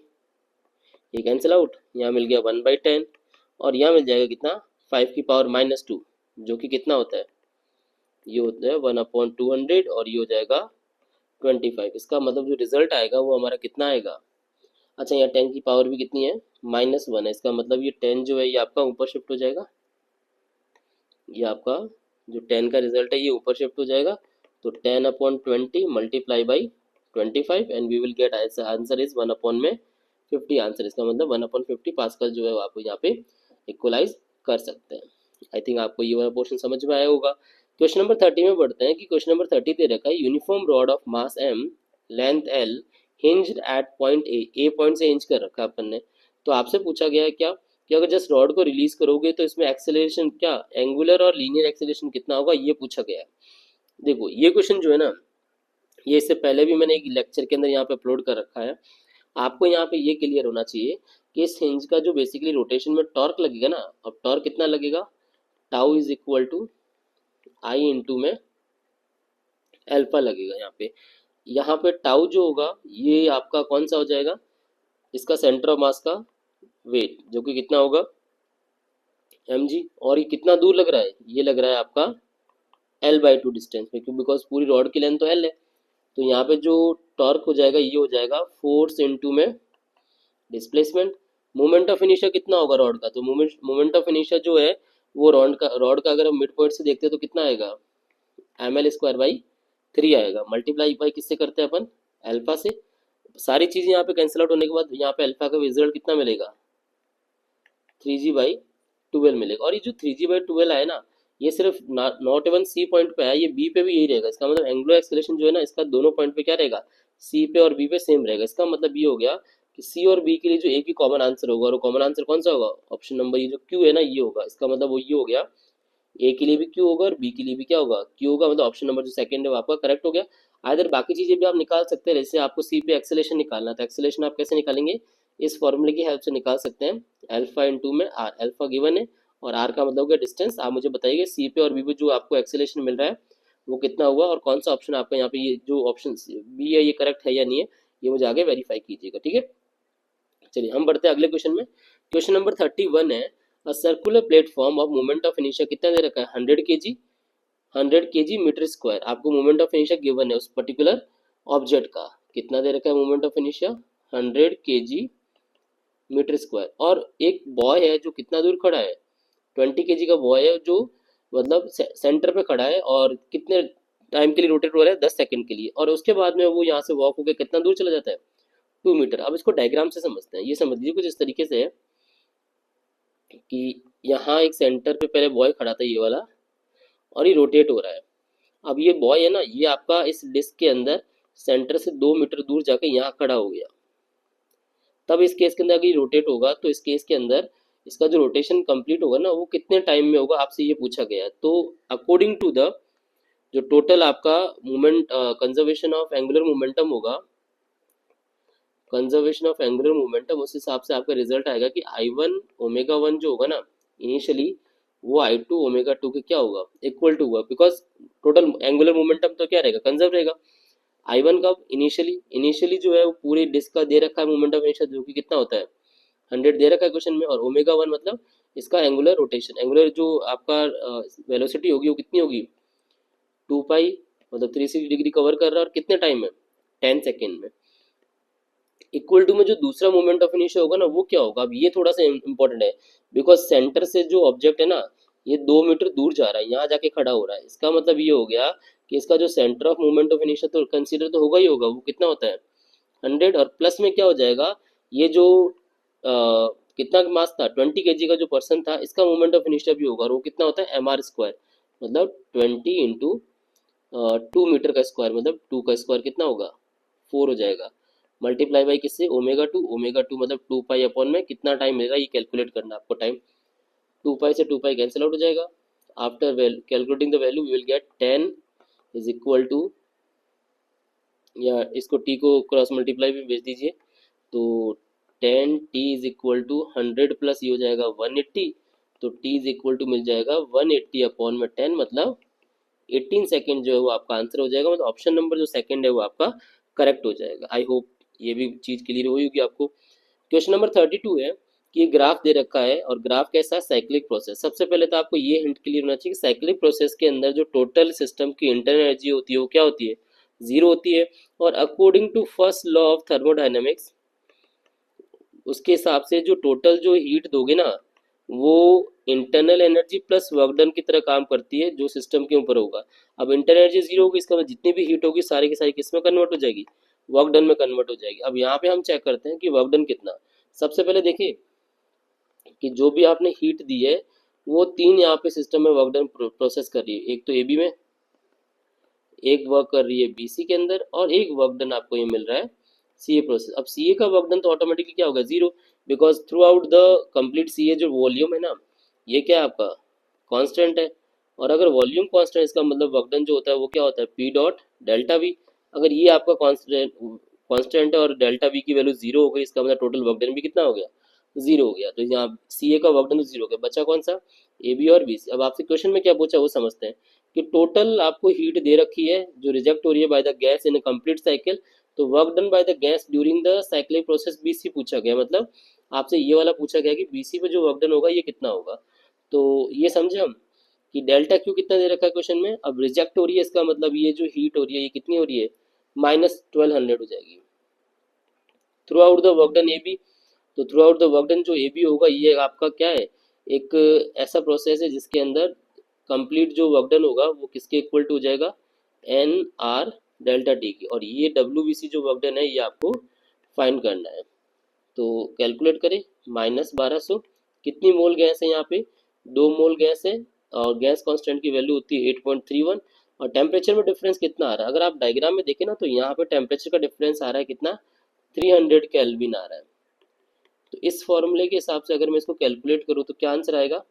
ये कैंसिल आउट यहाँ मिल गया 1/10, और यहाँ मिल जाएगा कितना 5 की पावर -2 जो कि कितना होता है ये होता है 1/200, और ये हो जाएगा 25। इसका मतलब जो रिजल्ट आएगा वो हमारा कितना आएगा। अच्छा यहाँ 10 की पावर भी कितनी है -1 है, इसका मतलब ये 10 जो है ये आपका ऊपर शिफ्ट हो जाएगा, ये आपका जो 10 का रिजल्ट है ये ऊपर शिफ्ट हो जाएगा। तो 10/20 multiply by 25 and we will get answer is 1/50 answer. इसका मतलब 1/50 पास्कल जो है आप यहाँ पे इक्वलाइज कर सकते हैं। आई थिंक आपको ये वाला पोर्शन समझ में आया होगा। क्वेश्चन नंबर 30 में बढ़ते हैं कि क्वेश्चन नंबर 30 दे रखा है uniform rod of mass m length l hinged at point A point से हिंज कर रखा है अपन ने। तो आपसे पूछा गया है क्या कि अगर जस्ट रॉड को रिलीज करोगे तो इसमें एक्सेलरेशन क्या, एंगुलर और लीनियर एक्सेलरेशन कितना होगा, ये पूछा गया है। देखो ये क्वेश्चन जो है ना, ये इससे पहले भी मैंने एक लेक्चर के अंदर यहाँ पे अपलोड कर रखा है। आपको यहाँ पे ये क्लियर होना चाहिए कि इस हिंज का जो बेसिकली रोटेशन में टॉर्क लगेगा ना, अब टॉर्क कितना लगेगा, tau is equal to I into में एल्फा लगेगा। यहाँ पे टाउ जो होगा ये आपका कौन सा हो जाएगा, इसका सेंटर ऑफ मास का वेट, जो कि कितना होगा mg, और ये कितना दूर लग रहा है, ये लग रहा है आपका l/2 डिस्टेंस में, क्यों, बिकॉज पूरी रॉड की लेंथ तो l है। तो यहाँ पे जो टॉर्क हो जाएगा ये हो जाएगा फोर्स इनटू में डिस्प्लेसमेंट। मोमेंट ऑफ इनर्शिया कितना होगा रॉड का, तो मोमेंट ऑफ इनर्शिया जो है वो रॉड का अगर हम मिड पॉइंट से देखते हैं तो कितना आएगा, ml²/3 आएगा। मल्टीप्लाई बाई किससे करते हैं अपन, अल्फा से। सारी चीज़ें यहाँ पे कैंसिल आउट होने के बाद यहाँ पे अल्फा का रिजल्ट कितना मिलेगा, 3g/12 मिलेगा। और ये जो 3g/12 आए ना, ये सिर्फ नॉट इवन सी पॉइंट पे है, ये बी पे भी यही रहेगा। इसका मतलब एंगुलर एक्सेलरेशन जो है ना, इसका दोनों पॉइंट पे क्या रहेगा, सी पे और बी पे सेम रहेगा। इसका मतलब ये हो गया कि सी और बी के लिए जो एक ही कॉमन आंसर होगा, और कॉमन आंसर कौन सा होगा, ऑप्शन नंबर ये जो क्यू है ना, ये होगा। इसका मतलब वो ये हो गया, ए के लिए भी क्यू होगा और बी के लिए भी क्या होगा, क्यू होगा। मतलब ऑप्शन नंबर जो सेकंड है वो आपका करेक्ट हो गया। अदर बाकी चीजें भी आप निकाल सकते हैं, जैसे आपको सी पे एक्सेलेरेशन निकालना है, तो एक्सेलेरेशन आप कैसे निकालेंगे, इस फॉर्मूले की हेल्प से निकाल सकते हैं। अल्फा इंटू में आर, अल्फा गिवन है और आर का मतलब हो गया डिस्टेंस। आप मुझे बताइए सी पे और बी पे जो आपको एक्सेलेरेशन मिल रहा है वो कितना हुआ, और कौन सा ऑप्शन आपका यहाँ पे, ये जो ऑप्शन बी है ये करेक्ट है या नहीं है, ये मुझे आगे वेरीफाई कीजिएगा, ठीक है। चलिए हम बढ़ते हैं अगले क्वेश्चन में। क्वेश्चन नंबर 31 है, a circular platform of moment of inertia कितना दे रखा है, 100 kg मीटर स्क्वायर। आपको मोमेंट ऑफ इनर्शिया गिवन है उस पर्टिकुलर ऑब्जेक्ट का, कितना दे रखा है moment of inertia, 100 kg metre square. और एक बॉय है जो कितना दूर खड़ा है, 20 kg का बॉय है जो मतलब सेंटर पे खड़ा है, और कितने टाइम के लिए रोटेट हो रहा है, 10 सेकंड के लिए। और उसके बाद में वो यहाँ से वॉक होकर कितना दूर चला जाता है, 2 मीटर। अब इसको डायग्राम से समझते हैं। ये समझ लीजिए कुछ इस तरीके से है कि यहाँ एक सेंटर पे पहले बॉय खड़ा था ये वाला, और ये रोटेट हो रहा है। अब ये बॉय है ना, ये आपका इस डिस्क के अंदर सेंटर से 2 मीटर दूर जाके यहाँ खड़ा हो गया। तब इस केस के अंदर अगर ये रोटेट होगा तो इस केस के अंदर इसका जो रोटेशन कंप्लीट होगा ना वो कितने टाइम में होगा, आपसे ये पूछा गया है। तो अकॉर्डिंग टू द जो टोटल आपका movement conservation of angular momentum होगा, कंजर्वेशन ऑफ एंगुलर मोमेंटम, उस हिसाब से आपका रिजल्ट आएगा कि I1 ω1 जो होगा ना इनिशियली, वो I2 ω2 के क्या होगा, इक्वल टू होगा। बिकॉज टोटल एंगुलर मोमेंटम तो क्या रहेगा, कंजर्व रहेगा। I1 का इनिशियली जो है वो पूरी डिस्क का दे रखा है मोमेंट ऑफ इनर्शिया, जो कि कितना होता है 100 दे रखा है क्वेश्चन में। और ω1 मतलब इसका एंगुलर रोटेशन, एंगुलर जो आपका वेलोसिटी होगी वो कितनी होगी, 2 पाई, मतलब 360 डिग्री कवर कर रहा है, और कितने टाइम में, 10 सेकेंड में। इक्वल टू में जो दूसरा मोमेंट ऑफ इनर्शिया होगा ना वो क्या होगा, अब ये थोड़ा सा इंपॉर्टेंट है। बिकॉज सेंटर से जो ऑब्जेक्ट है ना ये 2 मीटर दूर जा रहा है, यहाँ जाके खड़ा हो रहा है। इसका मतलब ये हो गया कि इसका जो centre of moment of inertia तो कंसीडर तो होगा ही होगा, वो कितना होता है 100। और प्लस में क्या हो जाएगा, ये जो कितना मास था 20 kg का जो पर्सन था, इसका मोमेंट ऑफ इनर्शिया भी होगा, और वो कितना होता है mr², मतलब 20 × 2 मीटर का स्क्वायर, मतलब 2 का स्क्वायर कितना होगा 4 हो जाएगा। मल्टीप्लाई बाई किससे, ω2 मतलब 2 पाई अपॉन में कितना टाइम मिलेगा, ये कैलकुलेट करना आपको टाइम। 2 पाई से 2 पाई कैंसिल आउट हो जाएगा। After calculating the value we will get 10 is equal to, या इसको टी को क्रॉस मल्टीप्लाई भी भेज दीजिए, तो 10t is equal to 100 plus ये हो जाएगा 180, तो t इज इक्वल टू मिल जाएगा 180 अपॉन में 10, मतलब 18 सेकेंड जो है वो आपका आंसर हो जाएगा। मतलब ऑप्शन नंबर जो सेकंड है वो आपका करेक्ट हो जाएगा। आई होप ये भी चीज़ क्लियर हुई होगी आपको। क्वेश्चन नंबर 32 है कि ये ग्राफ दे रखा है, और ग्राफ कैसा है, साइक्लिक प्रोसेस। सबसे पहले तो आपको ये हिंट क्लियर होना चाहिए कि साइक्लिक प्रोसेस के अंदर जो टोटल सिस्टम की इंटरनल एनर्जी होती है वो क्या होती है, 0 होती है। और according to first law of thermodynamics, उसके हिसाब से जो टोटल जो हीट दोगे ना वो internal energy plus work done की तरह काम करती है, जो सिस्टम के ऊपर होगा। अब इंटरनल एनर्जी 0 होगी, इसका मतलब जितनी भी हीट होगी सारी की सारी किस में कन्वर्ट हो जाएगी, वर्क डन में कन्वर्ट हो जाएगी। अब यहाँ पे हम चेक करते हैं कि वर्क डन कितना। सबसे पहले देखिए कि जो भी आपने हीट दी है वो 3 यहाँ पे सिस्टम में वर्क डन प्रोसेस कर रही है। एक तो AB में, एक वर्क कर रही है BC के अंदर, और एक वर्क डन आपको ये मिल रहा है सी ए प्रोसेस। अब सी ए का वर्क डन तो ऑटोमेटिकली क्या होगा, zero, because throughout the complete C A जो वॉल्यूम है ना, ये क्या है आपका कांस्टेंट है। और अगर वॉल्यूम कांस्टेंट, इसका मतलब वर्क डन जो होता है वो क्या होता है, पी डॉट डेल्टा वी। अगर ये आपका कांस्टेंट है और डेल्टा वी की वैल्यू जीरो हो गई, इसका मतलब टोटल वर्क डन भी कितना हो गया, जीरो हो गया। तो यहाँ सी ए का वर्क डन तो जीरो हो गया, बचा कौन सा, ए बी और बी सी। अब आपसे क्वेश्चन में क्या पूछा वो समझते हैं कि टोटल आपको हीट दे रखी है जो रिजेक्ट हो रही है by the gas in complete cycle, तो work done by the gas during the cyclic process BC पूछा गया। मतलब आपसे ये वाला पूछा गया कि बीसी पे जो वर्क डन होगा ये कितना होगा। तो ये समझे हम कि डेल्टा क्यू कितना दे रखा है क्वेश्चन में। अब रिजेक्ट हो रही है, इसका मतलब ये जो हीट हो रही है ये कितनी हो रही है, -1200 हो जाएगी throughout the work done A B. तो throughout the work done जो ए बी होगा ये आपका क्या है, एक ऐसा प्रोसेस है जिसके अंदर कंप्लीट जो वर्क डन होगा वो किसके इक्वल टू हो जाएगा, एन आर डेल्टा टी की। और ये डब्ल्यू बी सी जो वर्क डन है ये आपको फाइंड करना है। तो कैलकुलेट करें, -1200, कितनी मोल गैस है यहाँ पे, 2 मोल गैस है, और गैस कांस्टेंट की वैल्यू होती है 8.31। और टेम्परेचर में डिफरेंस कितना आ रहा है, अगर आप डायग्राम में देखें ना तो यहाँ पे टेम्परेचर का डिफरेंस आ रहा है कितना, 300 केल्विन आ रहा है। तो इस फॉर्मूले के हिसाब से अगर मैं इसको कैलकुलेट करूँ तो क्या आंसर आएगा,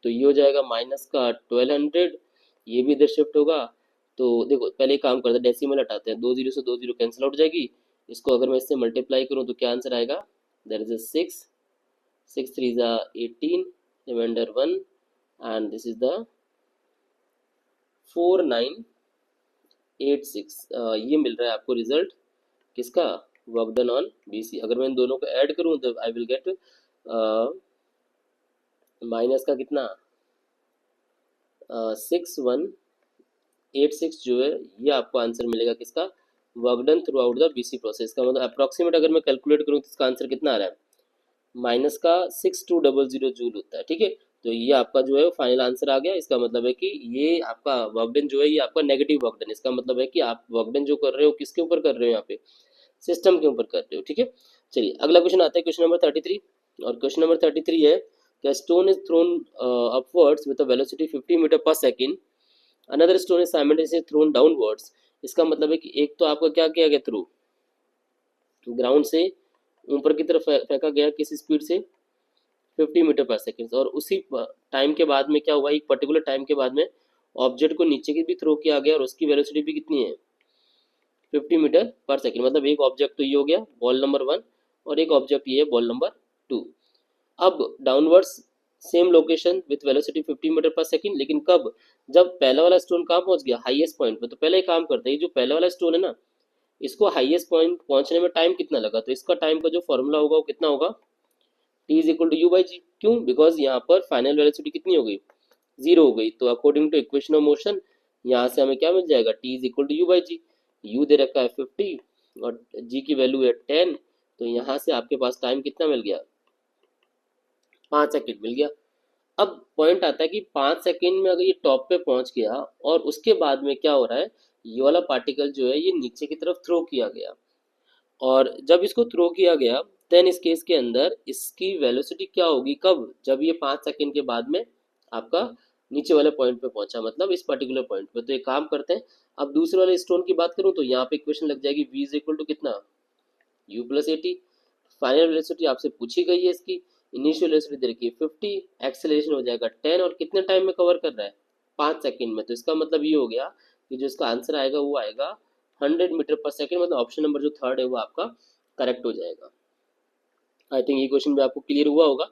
तो ये हो जाएगा माइनस का 1200, ये भी इधर शिफ्ट होगा। तो देखो पहले एक काम करते हैं, डेसिमल हटाते हैं, 2 जीरो से 2 जीरो कैंसिल आउट जाएगी। इसको अगर मैं इससे मल्टीप्लाई करूँ तो क्या आंसर आएगा, दैट इज 6, 6 3 ज़ा 18, remainder 1, and this is the 4986। ये मिल रहा है आपको रिजल्ट किसका, वर्क डन ऑन बीसी। अगर मैं इन दोनों को ऐड करूँ तो आई विल गेट माइनस का कितना, 6186 जो है ये आपको आंसर मिलेगा किसका, work done through out the BC process का। मतलब अप्रॉक्सीमेट अगर मैं कैलकुलेट करूँ तो इसका आंसर कितना आ रहा है, माइनस का 6200 जूल होता है। ठीक है, तो ये आपका जो है फाइनल आंसर आ गया। इसका मतलब है कि ये आपका वर्क डन जो है ये आपका नेगेटिव वर्क डन, इसका मतलब है कि आप वर्क डन जो कर रहे हो किसके ऊपर कर रहे हो, यहाँ पे सिस्टम के ऊपर कर रहे हो। ठीक है, चलिए अगला क्वेश्चन आता है, क्वेश्चन नंबर 33। और क्वेश्चन नंबर 33 है कि stone is thrown upwards with a velocity 50 metre पर second, another stone is simultaneously thrown downwards. इसका मतलब है कि एक तो आपका क्या किया गया, थ्रू ग्राउंड से ऊपर की तरफ फेंका गया किस स्पीड से, 50 मीटर पर सेकेंड, और उसी टाइम के बाद में क्या हुआ, एक पर्टिकुलर टाइम के बाद में ऑब्जेक्ट को नीचे की भी थ्रो किया गया और उसकी वेलोसिटी भी कितनी है, 50 मीटर पर सेकेंड। मतलब एक ऑब्जेक्ट तो ये हो गया बॉल नंबर 1, और एक ऑब्जेक्ट ये है बॉल नंबर 2। अब downwards same location with velocity 50 metre पर सेकेंड, लेकिन कब, जब पहला वाला स्टोन कहाँ पहुंच गया, हाईएस्ट पॉइंट पे। तो पहले एक काम करते हैं, जो पहला वाला स्टोन है ना, इसको हाईएस्ट पॉइंट पहुंचने में टाइम कितना लगा, तो इसका टाइम का जो फॉर्मूला होगा वो कितना होगा, T is equal to U by G. क्यों, बिकॉज यहाँ पर फाइनल वेलोसिटी कितनी हो गई, जीरो हो गई। तो according to equation of motion यहाँ से हमें क्या मिल जाएगा, T is equal to U by G. U दे रखा है 50 और जी की वैल्यू है 10, तो यहाँ से आपके पास टाइम कितना मिल गया, 5 सेकेंड मिल गया। अब पॉइंट आता है कि 5 सेकेंड में अगर ये टॉप पे पहुंच गया और उसके बाद में क्या हो रहा है, ये वाला पार्टिकल जो है ये नीचे की तरफ थ्रो किया गया, और जब इसको थ्रो किया गया देन इस केस के अंदर इसकी वेलोसिटी क्या होगी, कब, जब ये 5 सेकेंड के बाद में आपका नीचे वाले पॉइंट पे पहुंचा, मतलब इस पर्टिकुलर पॉइंट पे। तो एक काम करते हैं, अब दूसरे वाले स्टोन की बात करूं तो यहाँ पे इक्वेशन लग जाएगी v इज इक्वल टू कितना, u plus A T. Final velocity आपसे पूछी गई है इसकी, इनिशियल वेलोसिटी दे रखी है 50, एक्सेलरेशन हो जाएगा 10, और कितने टाइम में कवर कर रहा है, 5 सेकेंड में। तो इसका मतलब ये हो गया कि जो इसका आंसर आएगा वो आएगा 100 मीटर पर सेकेंड। मतलब ऑप्शन नंबर जो थर्ड है वो आपका करेक्ट हो जाएगा। आई थिंक ये क्वेश्चन भी आपको क्लियर हुआ होगा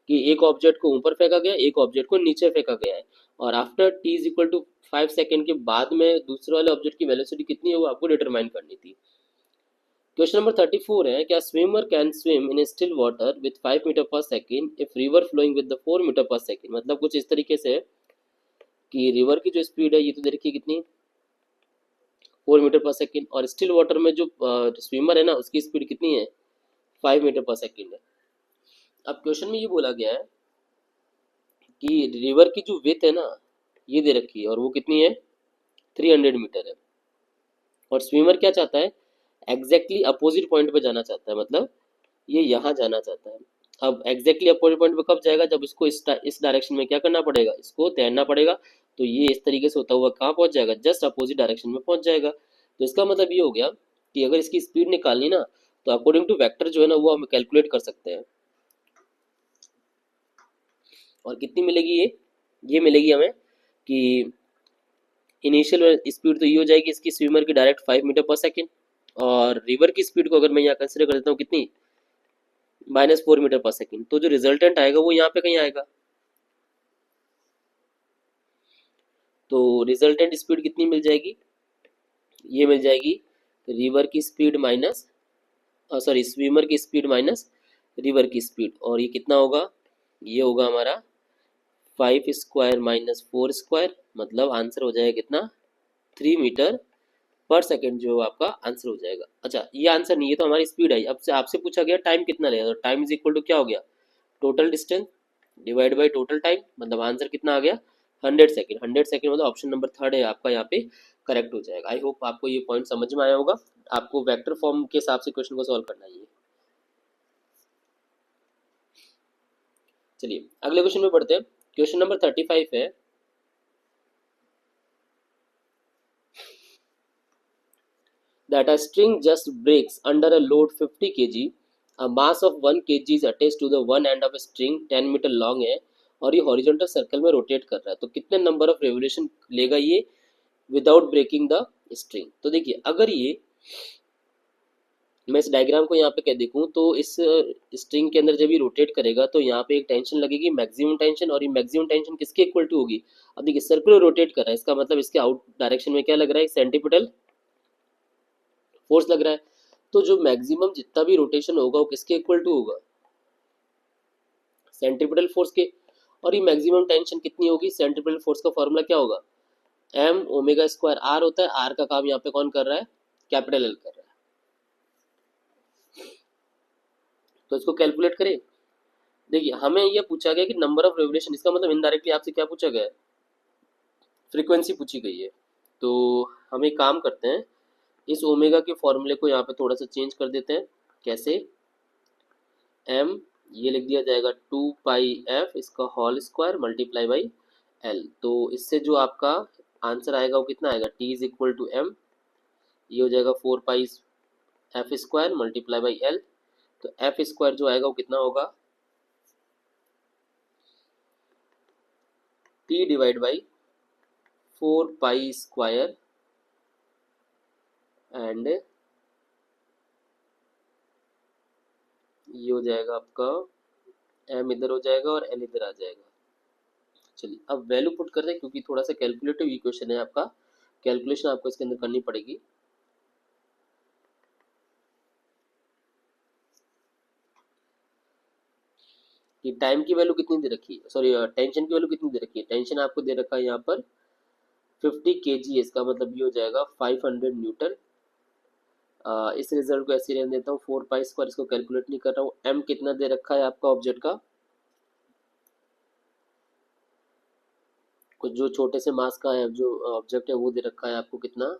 कि एक ऑब्जेक्ट को ऊपर फेंका गया, एक ऑब्जेक्ट को नीचे फेंका गया है, और after T is equal to 5 second के बाद में दूसरे वाले ऑब्जेक्ट की वेलोसिटी कितनी है वो आपको डिटरमाइन करनी थी। क्वेश्चन नंबर 34 है, क्या swimmer can swim in still water with 5 metre पर second if river flowing with the 4 metre पर सेकेंड। मतलब कुछ इस तरीके से कि रिवर की जो स्पीड है ये तो देखिए कितनी, 4 मीटर पर सेकेंड, और स्टिल वाटर में जो स्विमर है ना उसकी स्पीड कितनी है, 5 मीटर पर सेकेंड है। अब क्वेश्चन में ये बोला गया है कि रिवर की जो विथ है ना ये दे रखी है और वो कितनी है, 300 मीटर है, और स्विमर क्या चाहता है, एग्जैक्टली अपोजिट पॉइंट पे जाना चाहता है, मतलब ये यहाँ जाना चाहता है। अब एग्जैक्टली अपोजिट पॉइंट पे कब जाएगा, जब इसको इस डायरेक्शन में क्या करना पड़ेगा, इसको तैरना पड़ेगा। तो ये इस तरीके से होता हुआ कहाँ पहुंच जाएगा, जस्ट अपोजिट डायरेक्शन में पहुंच जाएगा। तो इसका मतलब ये हो गया कि अगर इसकी स्पीड निकालनी ना तो अकॉर्डिंग टू वेक्टर जो है ना वो हम कैलकुलेट कर सकते हैं। और कितनी मिलेगी ये मिलेगी हमें कि इनिशियल स्पीड तो ये हो जाएगी इसकी स्विमर की डायरेक्ट 5 मीटर पर सेकेंड, और रिवर की स्पीड को अगर मैं यहाँ कंसिडर कर देता हूँ कितनी, -4 मीटर पर सेकेंड, तो जो रिजल्टेंट आएगा वो यहाँ पे कहीं आएगा। तो रिजल्टेंट स्पीड कितनी मिल जाएगी, ये मिल जाएगी रिवर की स्पीड माइनस सॉरी स्विमर की स्पीड माइनस रिवर की स्पीड, और ये कितना होगा, ये होगा हमारा 5 स्क्वायर माइनस 4 स्क्वायर, मतलब आंसर हो जाएगा कितना 3 मीटर पर सेकेंड, जो आपका आंसर हो जाएगा। अच्छा ये आंसर नहीं है तो हमारी स्पीड आई। अब से आपसे पूछा गया टाइम कितना लगेगा, तो टाइम इज इक्वल टू क्या हो गया, total distance divide by total time, मतलब आंसर कितना आ गया 100 सेकेंड। 100 सेकेंड मतलब ऑप्शन नंबर थर्ड है आपका यहाँ पे करेक्ट हो जाएगा। आई होप आपको ये पॉइंट समझ में आया होगा। आपको वेक्टर फॉर्म के हिसाब से क्वेश्चन को सॉल्व करना है। चलिए अगले क्वेश्चन में पढ़ते हैं। क्वेश्चन नंबर 35 है, that a string just breaks under a load 50 kg, a mass of 1 kg is attached to the one end of a string 10 metre long है और ये हॉरिजॉन्टल सर्कल में रोटेट कर रहा है, तो कितने नंबर ऑफ रेवोल्यूशन लेगा ये विदाउट ब्रेकिंग द स्ट्रिंग। तो देखिए अगर ये मैं इस डायग्राम को यहाँ पे क्या देखूँ तो इस स्ट्रिंग के अंदर जब ये रोटेट करेगा तो यहाँ पे एक टेंशन लगेगी मैक्सिमम टेंशन, और ये मैक्सिमम टेंशन किसके इक्वल टू होगी, अब देखिए सर्कुलर रोटेट कर रहा है, इसका मतलब इसके आउट डायरेक्शन में क्या लग रहा है, सेंटीपिटल फोर्स लग रहा है। तो जो मैक्सिमम जितना भी रोटेशन होगा वो किसके इक्वल टू होगा, सेंट्रीपिटल फोर्स के। और ये मैक्सिमम टेंशन कितनी होगी, सेंट्रीपिटल फोर्स का फॉर्मूला क्या होगा, एम ओमेगा स्क्वायर आर होता है। आर का काम यहाँ पे कौन कर रहा है, कैपिटल एल कर रहा है। तो इसको कैलकुलेट करें। देखिए हमें यह पूछा गया कि नंबर ऑफ रेवोल्यूशन, इसका मतलब इनडायरेक्टली आपसे क्या पूछा गया है, फ्रीक्वेंसी पूछी गई है। तो हम एक काम करते हैं, इस ओमेगा के फॉर्मूले को यहाँ पे थोड़ा सा चेंज कर देते हैं। कैसे, एम ये लिख दिया जाएगा 2 पाई एफ इसका whole square multiply by L. तो इससे जो आपका आंसर आएगा वो कितना आएगा, T is equal to M, ये हो जाएगा 4 pi F square multiply by L. तो एफ स्क्वायर जो आएगा वो कितना होगा, T divide by 4 pi square and ये हो जाएगा आपका एम इधर हो जाएगा और एल इधर आ जाएगा। चलिए अब वैल्यू पुट कर रहे हैं क्योंकि थोड़ा सा कैलकुलेटिव इक्वेशन है आपका, कैलकुलेशन आपको इसके अंदर करनी पड़ेगी। कि टाइम की वैल्यू कितनी दे रखी है, सॉरी टेंशन की वैल्यू कितनी दे रखी है, टेंशन आपको दे रखा है यहाँ पर 50 kg, इसका मतलब ये हो जाएगा 500 न्यूटन। इस रिजल्ट को ऐसे रहने देता हूँ 4 पाई स्क्वायर, इसको कैलकुलेट नहीं कर रहा हूँ। एम कितना दे रखा है आपका ऑब्जेक्ट का, कुछ जो छोटे से मास का है जो ऑब्जेक्ट है वो दे रखा है आपको कितना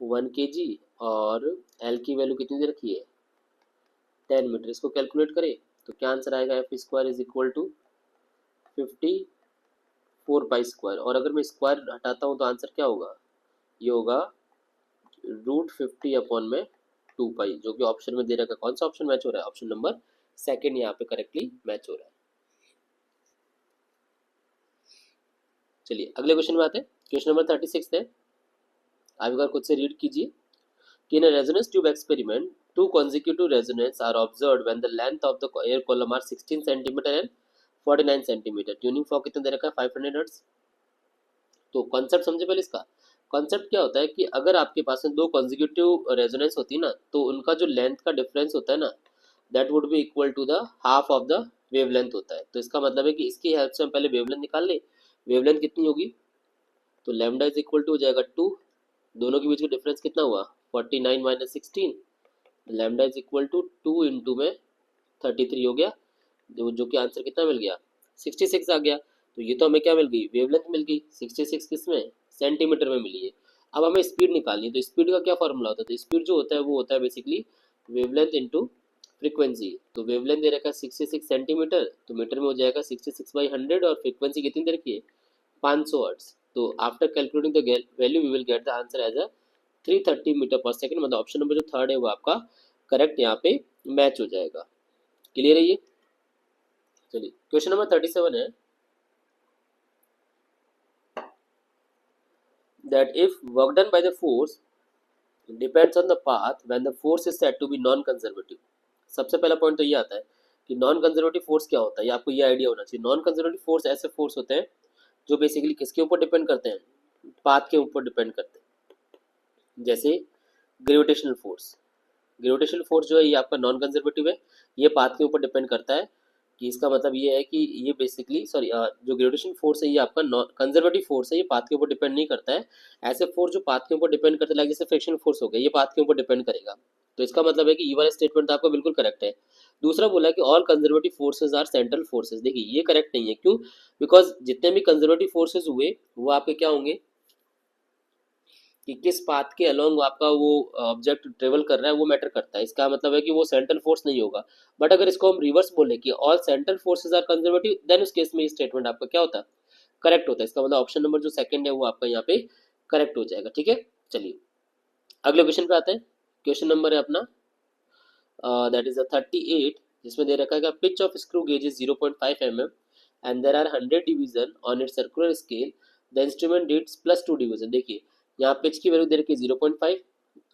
1 kg, और एल की वैल्यू कितनी दे रखी है 10 मीटर। इसको कैलकुलेट करें तो क्या आंसर आएगा, F square is equal to 54 pi square, और अगर मैं स्क्वायर हटाता हूँ तो आंसर क्या होगा, ये होगा √50/2 पाई, जो कि ऑप्शन में दे रखा है। कौन सा ऑप्शन मैच हो रहा है, ऑप्शन नंबर सेकंड यहाँ पे करेक्टली मैच हो रहा है। चलिए अगले क्वेश्चन में आते हैं। क्वेश्चन नंबर 36 है, आप एक बार खुद से रीड कीजिए कि इन a resonance tube experiment, two consecutive resonance are observed when the length of the air column are 16 cm and 49 cm. Tuning fork कितना दे रखा है 500 हर्ट्ज। तो कॉन्सेप्ट समझे पहले इसका। कॉन्सेप्ट क्या होता है कि अगर आपके पास में दो कॉन्जिक्यूटिव रेजोनेंस होती है ना, तो उनका जो लेंथ का डिफरेंस होता है ना, that would be equal to the half of the wavelength होता है। तो इसका मतलब है कि इसकी हेल्प से हम पहले वेवलेंथ निकाल ले। वेवलेंथ कितनी होगी, तो लैम्डा इज इक्वल टू हो जाएगा 2, दोनों के बीच का डिफरेंस कितना हुआ 49 minus 16, lambda is equal to 2 into में 33 हो गया, जो कि आंसर कितना मिल गया 66 आ गया। तो ये तो हमें क्या मिल गई, वेवलेंथ मिल गई। 66 किस में, सेंटीमीटर में मिली है। अब हमें स्पीड निकालनी है, तो स्पीड का क्या फॉर्मूला होता है, तो स्पीड जो होता है वो होता है बेसिकली वेवलेंथ इंटू फ्रीक्वेंसी। तो वेवलेंथ दे रखा है 66 सेंटीमीटर, तो मीटर में हो जाएगा 66/100, और फ्रीक्वेंसी कितनी दे रखी है 500 हर्ट्ज। तो after calculating the value we will get the answer as a 330 metre पर सेकंड, मतलब ऑप्शन नंबर जो थर्ड है वो आपका करेक्ट यहाँ पे मैच हो जाएगा। क्लियर है ये? चलिए क्वेश्चन नंबर 37 है that if work done by the force depends on the path when the force is said to be non conservative। सबसे पहला पॉइंट तो ये आता है कि नॉन कंजर्वेटिव फोर्स क्या होता है, ये आपको ये आइडिया होना चाहिए। नॉन कंजर्वेटिव फोर्स ऐसे फोर्स होते हैं जो बेसिकली किसके ऊपर डिपेंड करते हैं, पाथ के ऊपर डिपेंड करते हैं। जैसे ग्रेविटेशनल फोर्स, ग्रेविटेशनल फोर्स जो है ये आपका नॉन कंजर्वेटिव है, ये पाथ के ऊपर डिपेंड करता है। कि इसका मतलब ये है कि ये बेसिकली सॉरी जो ग्रेविटेशन फोर्स है ये आपका नॉन कंजर्वेटिव फोर्स है, ये पाथ के ऊपर डिपेंड नहीं करता है। ऐसे फोर्स जो पाथ के ऊपर डिपेंड करते हैं लाइक जैसे फ्रिक्शनल फोर्स हो गया, ये पाथ के ऊपर डिपेंड करेगा। तो इसका मतलब है कि ये वाला स्टेटमेंट तो आपका बिल्कुल करेक्ट है। दूसरा बोला कि all conservative forces are central forces, देखिए ये करेक्ट नहीं है। क्यों? बिकॉज जितने भी कंजर्वेटिव फोर्सेज हुए वो आपके क्या होंगे कि किस पाथ के अलोंग आपका वो ऑब्जेक्ट ट्रेवल कर रहा है वो मैटर करता है। इसका मतलब है कि वो सेंट्रल फोर्स नहीं होगा। बट अगर इसको हम रिवर्स बोले कि all central forces are conservative, then उस केस में ये स्टेटमेंट आपका क्या होता है, करेक्ट होता है। इसका मतलब ऑप्शन नंबर जो सेकंड है वो आपका यहाँ पे करेक्ट हो जाएगा। ठीक है, चलिए अगले क्वेश्चन पे आते हैं। क्वेश्चन नंबर है अपना दैट इज 38, जिसमें दे रखा है pitch of screw gauge is 0.5 mm and there are 100 division on it circular scale, the instrument reads +2 division. देखिए यहाँ पिच की वैल्यू दे रखी है 0.5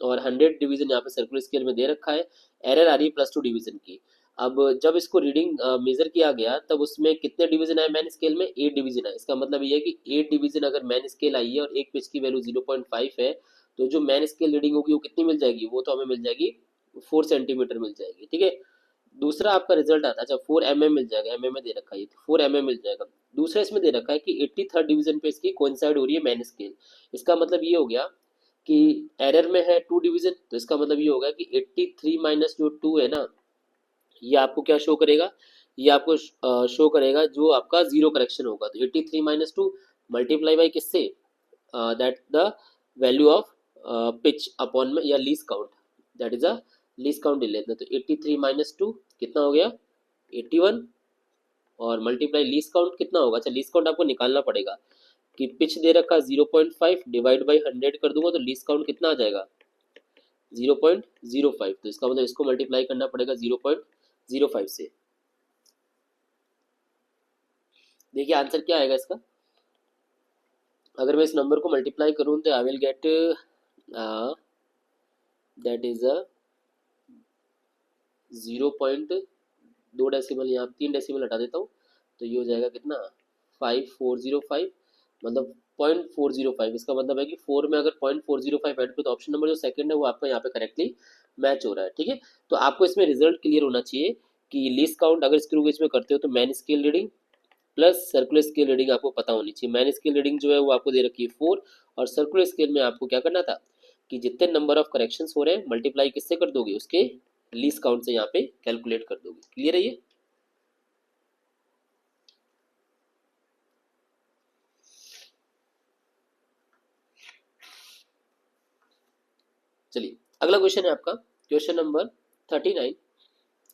और 100 डिवीजन यहाँ पे सर्कुलर स्केल में दे रखा है, एरर आ रही है +2 डिवीजन की। अब जब इसको रीडिंग मेजर किया गया तब उसमें कितने डिवीजन आए मैन स्केल में, 8 डिवीजन आए। इसका मतलब ये है कि 8 डिवीजन अगर मैन स्केल आई है और एक पिच की वैल्यू 0.5 है, तो जो मैन स्केल रीडिंग होगी वो कितनी मिल जाएगी, वो तो हमें मिल जाएगी 4 सेंटीमीटर मिल जाएगी। ठीक है, दूसरा आपका रिजल्ट आता है, अच्छा 4 mm मिल जाएगा, mm में दे रखा है, 4 mm मिल जाएगा। दूसरा इसमें दे रखा है कि 83rd डिवीजन पे इसकी कोइंसाइड हो रही है मैन स्केल। इसका मतलब ये हो गया कि एरर में है 2 डिवीजन, तो इसका मतलब ये होगा कि 83 माइनस जो 2 है ना, ये आपको क्या शो करेगा, ये आपको शो करेगा जो आपका जीरो करेक्शन होगा। तो 83 माइनस 2 मल्टीप्लाई बाई किससे, that the value of pitch upon में या lease count, that is a lease count ले लेते हैं। तो 83 माइनस 2 कितना हो गया 81 और मल्टीप्लाई लीज काउंट कितना होगा, अच्छा लीज काउंट आपको निकालना पड़ेगा कि पिच दे रखा 0.5 डिवाइड बाई 100 कर दूंगा तो लीज काउंट कितना आ जाएगा 0.05। तो इसका मतलब इसको मल्टीप्लाई करना पड़ेगा 0.05 से। देखिए आंसर क्या आएगा इसका, अगर मैं इस नंबर को मल्टीप्लाई करूं तो I will get that is a 0.2 decimal, यहाँ 3 डेसिमल हटा देता हूँ तो ये हो जाएगा कितना 5405, मतलब 0.405। इसका मतलब है कि 4 में अगर 0.405 ऐड करो तो ऑप्शन नंबर जो सेकंड है वो आपका यहाँ पे करेक्टली मैच हो रहा है। ठीक है, तो आपको इसमें रिजल्ट क्लियर होना चाहिए कि लीस्ट काउंट अगर स्क्रू गेज में करते हो तो main scale reading plus circular scale reading आपको पता होनी चाहिए। मैन स्केल रीडिंग जो है वो आपको दे रखी है 4 और सर्कुलर स्केल में आपको क्या करना था कि जितने नंबर ऑफ करेक्शंस हो रहे हैं मल्टीप्लाई किससे कर दोगे, उसके लीस्ट काउंट से यहाँ पे कैलकुलेट कर दोगे। क्लियर है ये? चलिए अगला क्वेश्चन है आपका क्वेश्चन नंबर 39,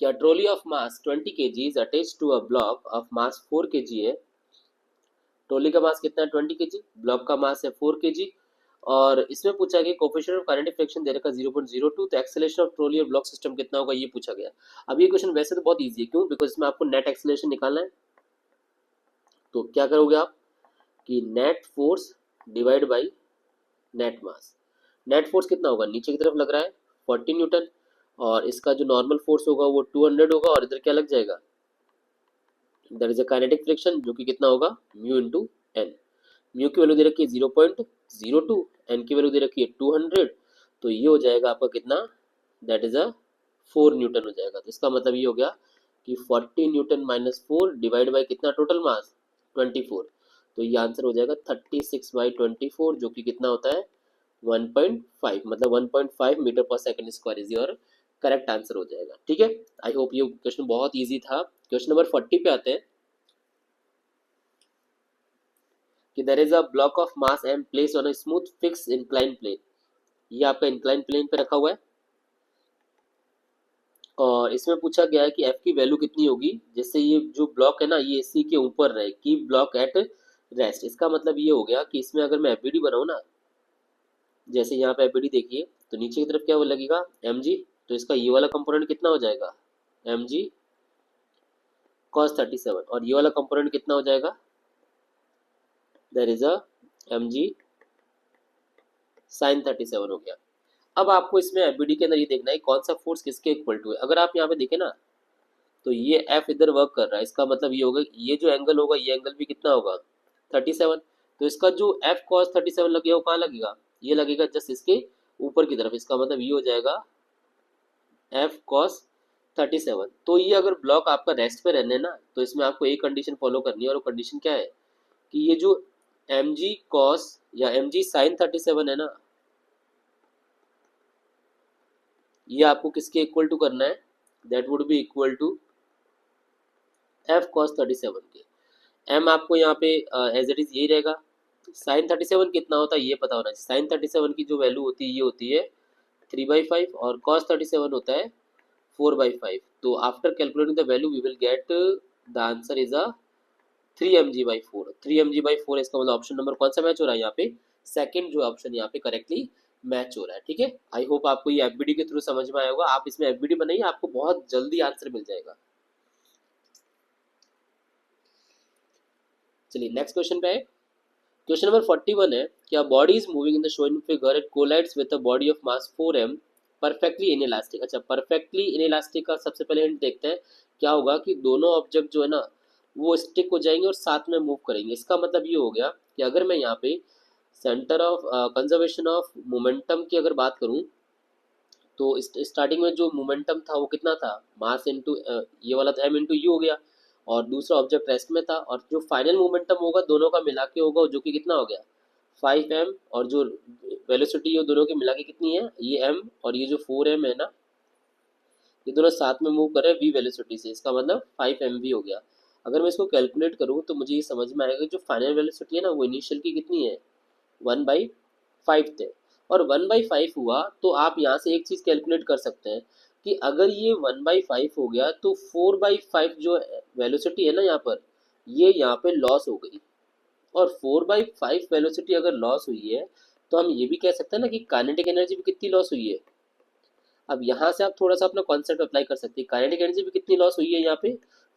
क्या trolley of mass 20 kg is attached to a block of mass 4 kg है। ट्रॉली का मास कितना है 20 kg, ब्लॉक का मास है 4 kg और इसमें पूछा गया कोफिशिएंट ऑफ काइनेटिक फ्रिक्शन दे रखा 0.02, तो एक्सेलरेशन ऑफ ट्रॉली और ब्लॉक सिस्टम कितना होगा ये पूछा गया। अब ये क्वेश्चन वैसे तो बहुत इजी है, क्यों, बिकॉज इसमें आपको नेट एक्सेलरेशन निकालना है। तो क्या करोगे आप कि net force divide by net mass. Net force कितना होगा, नीचे की तरफ लग रहा है 40 न्यूटन और इसका जो नॉर्मल फोर्स होगा वो 200 होगा और इधर क्या लग जाएगा, that is a kinetic friction जो कि कितना होगा म्यू इंटू एन। म्यू की वैल्यू दे रखी है 0.02, एन की वैल्यू दे रखी है 200, तो ये हो जाएगा आपका कितना, दैट इज अ 4 न्यूटन हो जाएगा। तो इसका मतलब ये हो गया कि 40 न्यूटन माइनस 4 डिवाइड बाई कितना टोटल मास 24, तो ये आंसर हो जाएगा 36/24 जो कि कितना होता है 1.5, मतलब 1.5 मीटर पर second square is your correct answer हो जाएगा। ठीक है, आई होप ये क्वेश्चन बहुत इजी था। क्वेश्चन नंबर 40 पे आते हैं कि there is a block of mass M placed on a smooth fix incline plane. ये आपका इंक्लाइन प्लेन पे रखा हुआ है और इसमें पूछा गया है कि एफ की वैल्यू कितनी होगी जिससे ये जो ब्लॉक है ना ये सी के ऊपर रहे, की ब्लॉक एट रेस्ट। इसका मतलब ये हो गया कि इसमें अगर मैं एफबीडी बनाऊं ना, जैसे यहाँ पे एफबीडी देखिए, तो नीचे की तरफ क्या वो लगेगा mg, तो इसका ये वाला कंपोनेंट कितना हो जाएगा mg cos 37, और ये वाला कंपोनेंट कितना हो जाएगा, there is a mg sin 37 हो गया। अब आपको इसमें एफबीडी के अंदर ये देखना है कौन सा फोर्स किसके इक्वल टू है। अगर आप यहाँ पे देखें ना, तो ये एफ इधर वर्क कर रहा है, इसका मतलब ये होगा ये जो एंगल होगा ये एंगल भी कितना होगा 37। तो इसका जो एफ कॉस 37 लगेगा वो कहाँ लगेगा, ये लगेगा जस्ट इसके ऊपर की तरफ, इसका मतलब ये हो जाएगा एफ कॉस 37। तो ये अगर ब्लॉक आपका रेस्ट पे रहने ना, तो इसमें आपको एक कंडीशन फॉलो करनी है, और वो कंडीशन क्या है कि ये जो एम जी कॉस या एम जी साइन 37 है ना, ये आपको किसके इक्वल टू करना है, that would be equal to F cos 37 के। एम आपको यहाँ पे एज इट इज यही रहेगा। साइन 37 कितना होता है ये पता होना चाहिए। साइन 37 की जो वैल्यू होती है ये होती है 3/5, और कॉस 37 होता है 4/5। तो after calculating the value we will get the answer is a 3 mg/4। 3 mg/4, इसका मतलब ऑप्शन नंबर कौन सा मैच हो रहा है यहाँ पे, सेकंड जो ऑप्शन यहाँ पे करेक्टली मैच हो रहा है। ठीक है, आई होप आपको ये एफबीडी के थ्रू समझ में आया होगा। आप इसमें एफबीडी बनाइए, आपको बहुत जल्दी आंसर मिल जाएगा। चलिए नेक्स्ट क्वेश्चन पे है। क्वेश्चन नंबर 41 है कि a body is moving in the showing figure, it collides with a body of mass 4m perfectly inelastic. अच्छा, परफेक्टली इनइलास्टिक का सबसे पहले हिंट देखते हैं। क्या होगा कि दोनों ऑब्जेक्ट जो है ना वो स्टिक हो जाएंगे और साथ में मूव करेंगे। इसका मतलब ये हो गया कि अगर मैं यहाँ पे centre of conservation of momentum की अगर बात करूँ, तो स्टार्टिंग में जो मोमेंटम था वो कितना था, मास इंटू ये वाला था m इंटू यू हो गया, और दूसरा ऑब्जेक्ट रेस्ट में था, और जो फाइनल मोमेंटम होगा दोनों का मिला के होगा जो कि कितना हो गया 5m, और जो वेलोसिटी है दोनों के मिला के कितनी है ये m, और ये जो 4m है ना ये दोनों साथ में मूव कर रहे हैं v वेलोसिटी से, इसका मतलब 5mv हो गया। अगर मैं इसको कैलकुलेट करूँ तो मुझे ये समझ में आएगा जो फाइनल वेलोसिटी है ना वो इनिशियल की कितनी है 1/5 थे, और 1/5 हुआ तो आप यहाँ से एक चीज़ कैलकुलेट कर सकते हैं कि अगर ये 1/5 हो गया तो 4/5 जो वेलोसिटी है ना यहाँ पर, ये यहाँ पे लॉस हो गई, और 4/5 वेलोसिटी अगर लॉस हुई है तो हम ये भी कह सकते हैं ना कि काइनेटिक एनर्जी भी कितनी लॉस हुई है। अब यहाँ से आप थोड़ा सा अपना कॉन्सेप्ट अप्लाई कर सकते हैं, काइनेटिक एनर्जी भी कितनी लॉस हुई है यहाँ पे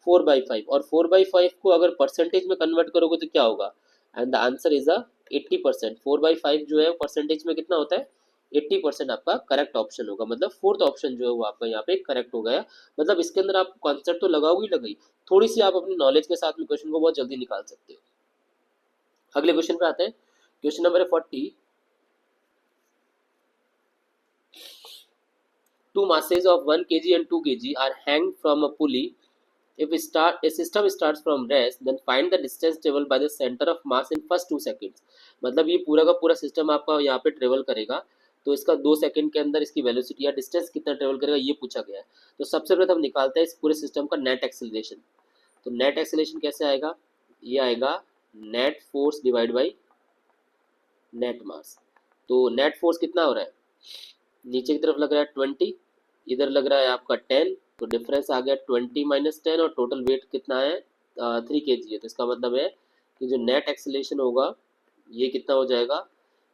4/5, और 4/5 को अगर परसेंटेज में कन्वर्ट करोगे तो क्या होगा, एंड द आंसर इज अ 80%। 4/5 जो है परसेंटेज में कितना होता है 80%, आपका करेक्ट ऑप्शन होगा। मतलब फोर्थ ऑप्शन जो है वो आपका यहाँ पे करेक्ट हो गया। मतलब इसके अंदर आप कॉन्सेप्ट तो लगाओगे ही लगाई, थोड़ी सी आप अपनी नॉलेज के साथ में क्वेश्चन को बहुत जल्दी निकाल सकते हो। अगले क्वेश्चन पे आते हैं। Question number 40। Two masses of 1 kg and 2 kg are hanged from a pulley. If a system starts from rest, then find the distance traveled by the center of mass in first 2 seconds। मतलब ये पूरा का पूरा system आपका यहाँ पे travel करेगा, तो इसका 2 सेकंड के अंदर इसकी वेलोसिटी या डिस्टेंस कितना ट्रेवल करेगा ये पूछा गया है। तो सबसे पहले हम निकालते हैं इस पूरे सिस्टम का नेट एक्सेलरेशन। तो नेट एक्सेलरेशन कैसे आएगा, ये आएगा net force divide by net mass. तो नेट फोर्स कितना हो रहा है, नीचे की तरफ लग रहा है 20, इधर लग रहा है आपका 10, तो डिफरेंस आ गया 20 माइनस 10, और टोटल वेट कितना है 3 kg है। तो इसका मतलब है कि जो नेट एक्सेलरेशन होगा ये कितना हो जाएगा,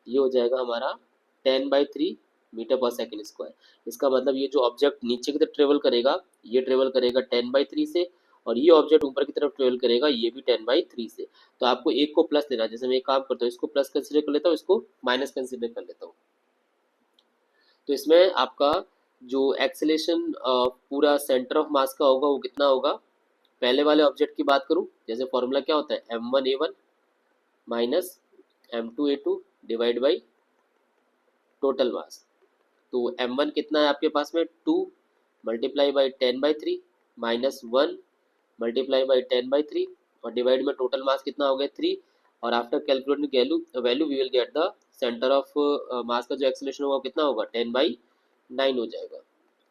ये हो जाएगा हमारा 10/3 मीटर पर सेकेंड स्क्वायर। इसका मतलब ये जो ऑब्जेक्ट नीचे की तरफ ट्रेवल करेगा ये ट्रेवल करेगा 10/3 से, और ये ऑब्जेक्ट ऊपर की तरफ ट्रेवल करेगा ये भी 10/3 से। तो आपको एक को प्लस लेना है, जैसे मैं एक काम करता हूँ इसको प्लस कंसिडर कर लेता हूँ, इसको माइनस कंसिडर कर लेता हूँ। तो इसमें आपका जो एक्सेलेरेशन पूरा सेंटर ऑफ मास का होगा वो कितना होगा, पहले वाले ऑब्जेक्ट की बात करूं, जैसे फॉर्मूला क्या होता है m1a1 minus m2a2 divide by total mass. तो m1 कितना है आपके पास में 2 multiply by 10/3 minus 1 multiply by 10/3, और डिवाइड में टोटल मास कितना हो गया 3, और after calculating value we will get the centre of mass का जो एक्सेलरेशन होगा कितना होगा 10/9 हो जाएगा।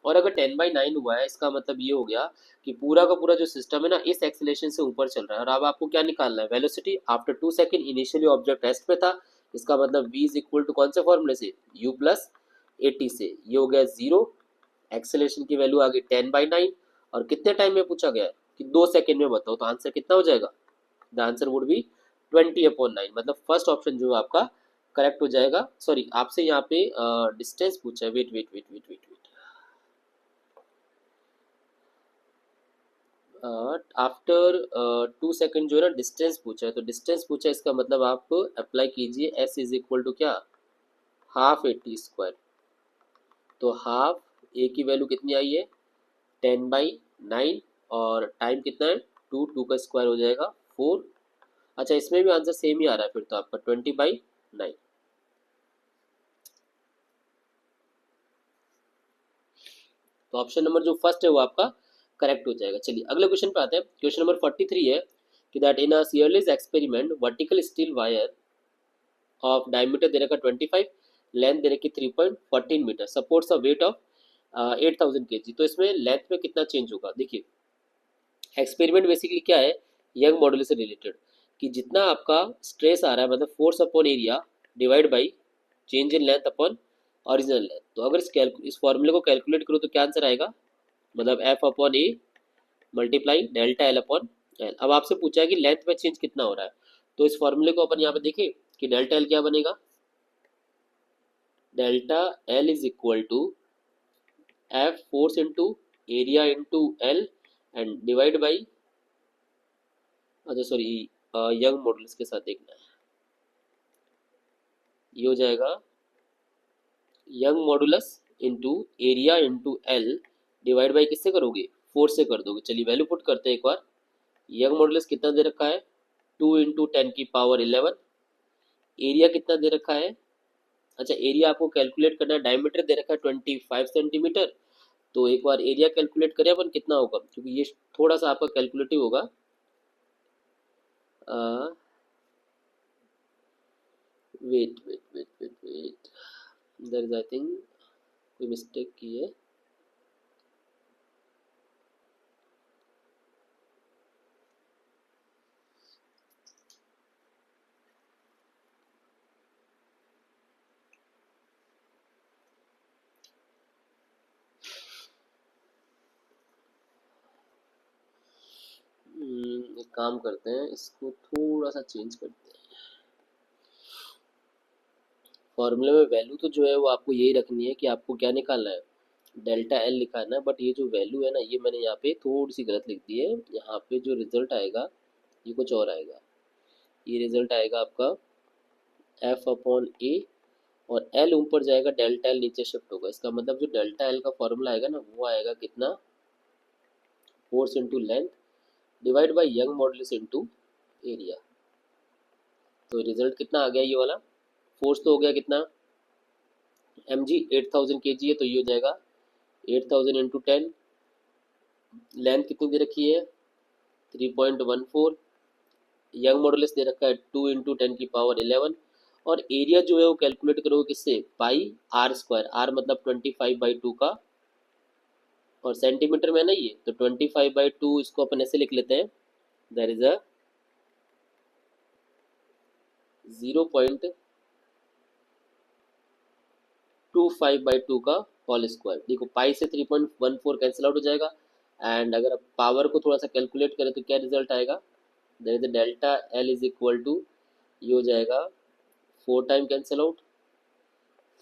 और अगर 10/9 हुआ है इसका मतलब ये हो गया कि पूरा का पूरा जो सिस्टम है ना इस एक्सेलरेशन से ऊपर चल रहा है। और अब आपको क्या निकालना है, velocity after 2 second, initially object rest पे था, इसका मतलब v इज इक्वल टू कौन से फॉर्मूले से u प्लस 80 से, ये हो गया 0, एक्सेलरेशन की वैल्यू आ गई 10/9, और कितने टाइम में पूछा गया है कि 2 सेकंड में बताओ, तो आंसर कितना हो जाएगा, द आंसर वुड बी 20/9। मतलब फर्स्ट ऑप्शन जो आपका करेक्ट हो जाएगा। सॉरी, आपसे यहाँ पे डिस्टेंस पूछा है। Wait wait wait wait wait wait after 2 second जो है ना डिस्टेंस पूछा है, तो डिस्टेंस पूछा है, इसका मतलब आप अप्लाई कीजिए एस इज इक्वल टू क्या, हाफ ए टी स्क्वायर। तो हाफ ए की वैल्यू कितनी आई है, 10/9, और टाइम कितना है, 2 का स्क्वायर हो जाएगा 4। अच्छा, इसमें भी आंसर सेम ही आ रहा है फिर तो आपका 20/9। तो ऑप्शन नंबर जो फर्स्ट है वो आपका करेक्ट हो जाएगा। चलिए अगले क्वेश्चन पे आते हैं। क्वेश्चन नंबर 43 है कि that in a Searle's experiment vertical steel wire of diameter दे रखा 25, लेंथ दे रखी 3.14 metre, supports a weight of 8000 kg। तो इसमें लेंथ में कितना चेंज होगा, देखिए एक्सपेरिमेंट बेसिकली क्या है, यंग मॉडल से रिलेटेड, कि जितना आपका स्ट्रेस आ रहा है, मतलब force upon area divide by change in length upon original length. तो अगर इस फॉर्मूले को कैलकुलेट करो तो क्या आंसर आएगा, मतलब F upon A multiply delta L upon L. अब आपसे पूछा है कि लेंथ में चेंज कितना हो रहा है, तो इस फॉर्मूले को अपन यहाँ पे देखें कि डेल्टा एल क्या बनेगा, delta L is equal to F force into area into L and divide by, अच्छा सॉरी, यंग मॉडल्स के साथ देखना है, ये हो जाएगा Young modulus into area into L divide by किससे करोगे, 4 से कर दोगे। चलिए वैल्यू पुट करते हैं एक बार। यंग मॉडुलस कितना दे रखा है, 2 × 10⁻11। एरिया कितना दे रखा है, अच्छा एरिया आपको कैलकुलेट करना है, डायमीटर दे रखा है 25 सेंटीमीटर। तो एक बार एरिया कैलकुलेट करें अपन कितना होगा, क्योंकि ये थोड़ा सा आपका कैलकुलेटिव होगा। Wait wait wait wait wait, there is I think कोई मिस्टेक की है। एक काम करते हैं, इसको थोड़ा सा चेंज करते हैं। फॉर्मूले में वैल्यू तो जो है वो आपको यही रखनी है कि आपको क्या निकालना है, डेल्टा एल लिखाना है। बट ये जो वैल्यू है ना, ये मैंने यहाँ पे थोड़ी सी गलत लिख दी है। यहाँ पे जो रिजल्ट आएगा ये कुछ और आएगा। ये रिजल्ट आएगा आपका एफ अपॉन ए, और एल ऊपर जाएगा, डेल्टा एल नीचे शिफ्ट होगा। इसका मतलब जो डेल्टा एल का फॉर्मूला आएगा ना, वो आएगा कितना, force into length divide by young modulus into area. तो रिजल्ट कितना आ गया ये वाला, फोर्स तो हो गया कितना, एम जी 8000 kg है, तो ये हो जाएगा 8000 इंटू 10। लेंथ कितनी दे रखी है, 3.14। यंग मॉडुलस दे रखा है 2 × 10⁻11। और एरिया जो है वो कैलकुलेट करोगे किससे, पाई आर स्क्वायर, आर मतलब 25/2 का, और सेंटीमीटर में ना ये, तो 25/2 इसको अपन ऐसे लिख लेते हैं, दैट इज अ 0.25/2 का होल स्क्वायर। देखो पाई से 3.14 कैंसिल आउट हो जाएगा, एंड अगर आप पावर को थोड़ा सा कैलकुलेट करें तो क्या रिजल्ट आएगा, that is delta L is equal to, ये हो जाएगा 4 टाइम कैंसिल आउट,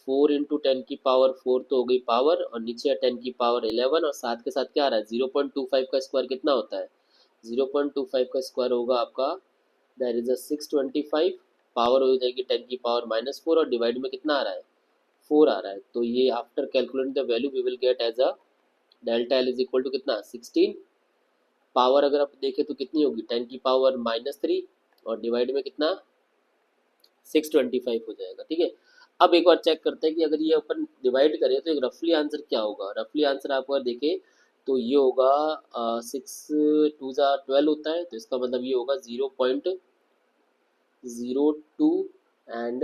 4 × 10⁻4 तो हो गई पावर, और नीचे 10⁻11, और साथ के साथ क्या आ रहा है, 0.25 का स्क्वायर कितना होता है, 0.25 का स्क्वायर होगा आपका, दैट इज अ 625। पावर हो जाएगी 10⁻⁻4, और डिवाइड में कितना आ रहा है, 4 आ रहा है। तो ये after calculating the value we will get as a delta L is equal to कितना, 16। पावर अगर आप देखें तो कितनी होगी, 10⁻³ और डिवाइड में कितना, 625 हो जाएगा। ठीक है, अब एक बार चेक करते हैं कि अगर ये अपन डिवाइड करें तो एक रफली आंसर क्या होगा। रफली आंसर आप अगर देखें तो ये होगा 6 × 2 = 12 होता है, तो इसका मतलब ये होगा 0.02 एंड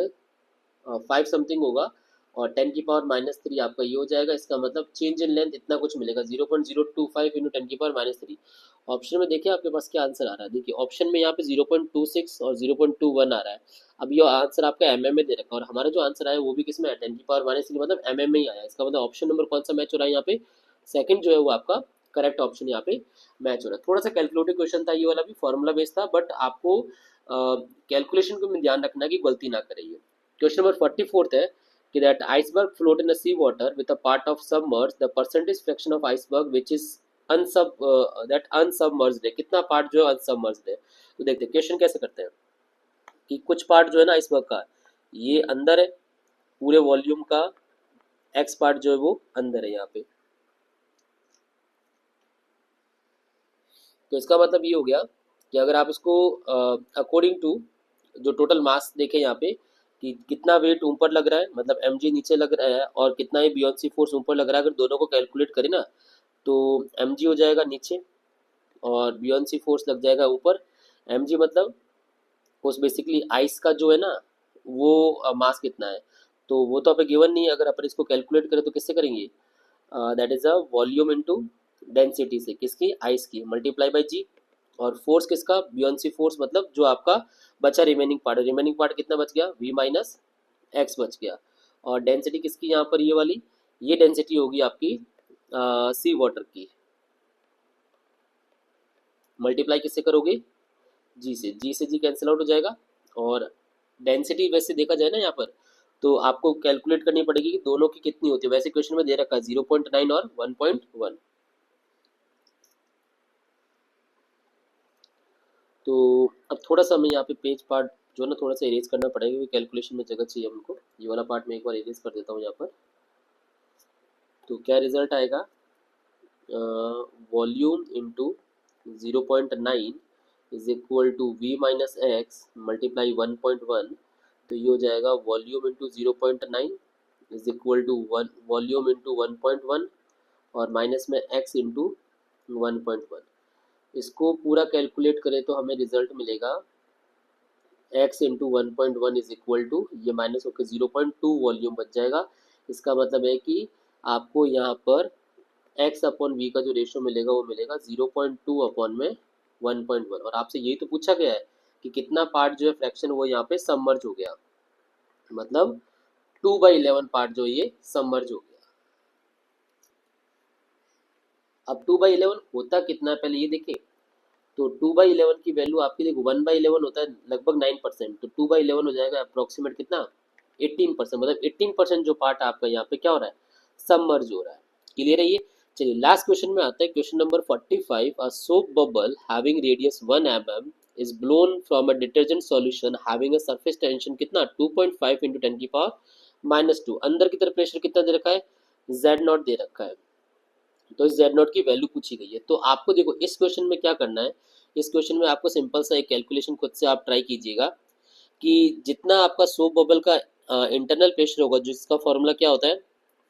5 समथिंग होगा, और 10⁻³ आपका ये हो जाएगा। इसका मतलब चेंज इन लेंथ इतना कुछ मिलेगा, 0.025 × 10⁻³ ऑप्शन में देखिए आपके पास क्या आंसर आ रहा है। देखिए ऑप्शन में यहाँ पे 0.26 और 0.21 आ रहा है। अब ये आंसर आपका एमएम में दे रखा है, और हमारा जो आंसर आया वो भी किस में है, 10⁻³ मतलब एमएम में ही आया। इसका मतलब ऑप्शन नंबर कौन सा मैच हो रहा है यहाँ पे, सेकंड जो है वो आपका करेक्ट ऑप्शन यहाँ पे मैच हो रहा है। थोड़ा सा कैलकुलेटिव क्वेश्चन था ये वाला भी, फॉर्मूला बेस्ड था, बट आपको कैलकुलेशन को ध्यान रखना कि गलती ना करें। क्वेश्चन नंबर 44 है कि that iceberg float in the sea water with a part of submerge, the percentage fraction of iceberg which is unsub that unsubmerged है, कितना पार्ट जो है अनसबमर्ज्ड है। तो देखते हैं क्वेश्चन कैसे करते हैं कि कुछ पार्ट जो है ना आइसबर्ग का ये अंदर है, पूरे वॉल्यूम का एक्स पार्ट जो है वो अंदर है यहाँ पे। तो इसका मतलब ये हो गया कि अगर आप इसको अकॉर्डिंग टू जो टोटल मास देखें यहाँ पे कि कितना वेट ऊपर लग रहा है, मतलब mg नीचे लग रहा है और कितना ही बियॉन्सी फोर्स ऊपर लग रहा है, अगर दोनों को कैलकुलेट करें ना तो mg हो जाएगा नीचे और बियॉन्सी फोर्स लग जाएगा ऊपर। mg मतलब उस बेसिकली आइस का जो है ना वो मास कितना है, तो वो तो आप गिवन नहीं है। अगर अपन इसको कैलकुलेट करें तो किससे करेंगे, that is a volume into density से, किसकी, आइस की, मल्टीप्लाई बाय जी। और फोर्स किसका, बियॉन्सी फोर्स मतलब जो आपका बचा रिमेनिंग पार्ट है, रिमेनिंग पार्ट कितना बच गया, v माइनस एक्स बच गया। और डेंसिटी किसकी यहाँ पर, ये वाली, ये डेंसिटी होगी आपकी सी वाटर की, मल्टीप्लाई किससे करोगे, जी से, जी से जी कैंसिल आउट हो जाएगा। और डेंसिटी वैसे देखा जाए ना यहाँ पर तो आपको कैलकुलेट करनी पड़ेगी कि दोनों की कितनी होती है। वैसे क्वेश्चन में दे रखा है 0.9 और 1.1। तो अब थोड़ा सा हमें यहाँ पे पेज पार्ट जो ना थोड़ा सा इरेज करना पड़ेगा क्योंकि कैलकुलेशन में जगह चाहिए हमको। ये वाला पार्ट मैं एक बार इरेज कर देता हूँ यहाँ पर। तो क्या रिजल्ट आएगा, volume into 0.9 is equal to V minus X multiply 1.1। तो ये हो जाएगा volume into 0.9 is equal to one, volume into 1.1 और माइनस में एक्स इंटू 1.1। इसको पूरा कैलकुलेट करें तो हमें रिजल्ट मिलेगा X into 1.1 is equal to, ये माइनस होकर 0.2 वॉल्यूम बच जाएगा। इसका मतलब है कि आपको यहाँ पर एक्स अपॉन वी का जो रेशियो मिलेगा वो मिलेगा 0.2 अपॉन में 1.1। और आपसे यही तो पूछा गया है कि कितना पार्ट जो है फ्रैक्शन वो यहाँ पे सबमर्ज हो गया, मतलब 2/11 पार्ट जो ये सबमर्ज हो गया। अब 2/11 होता कितना है पहले ये देखिए। तो 2/11 की वैल्यू आपकी देखो 1/11 होता है लगभग 9%, तो 2/11 हो जाएगा अप्रोक्सीमेट कितना, 18%। मतलब 18% जो पार्ट आपका यहाँ पे क्या हो रहा है, सबमर्ज हो रहा है। क्लियर है ये। चलिए लास्ट क्वेश्चन में आता है, question number 45। A soap bubble having radius 1 mm is blown from a detergent solution having a surface tension कितना 2.5 इंटू 10⁻²। अंदर की तरफ प्रेशर कितना दे रखा है, Z0 दे रखा है। तो इस Z0 की वैल्यू पूछी गई है। तो आपको देखो इस क्वेश्चन में क्या करना है, इस क्वेश्चन में आपको सिंपल सा एक कैलकुलेशन खुद से आप ट्राई कीजिएगा कि जितना आपका सोप बबल का इंटरनल प्रेशर होगा जिसका फॉर्मूला क्या होता है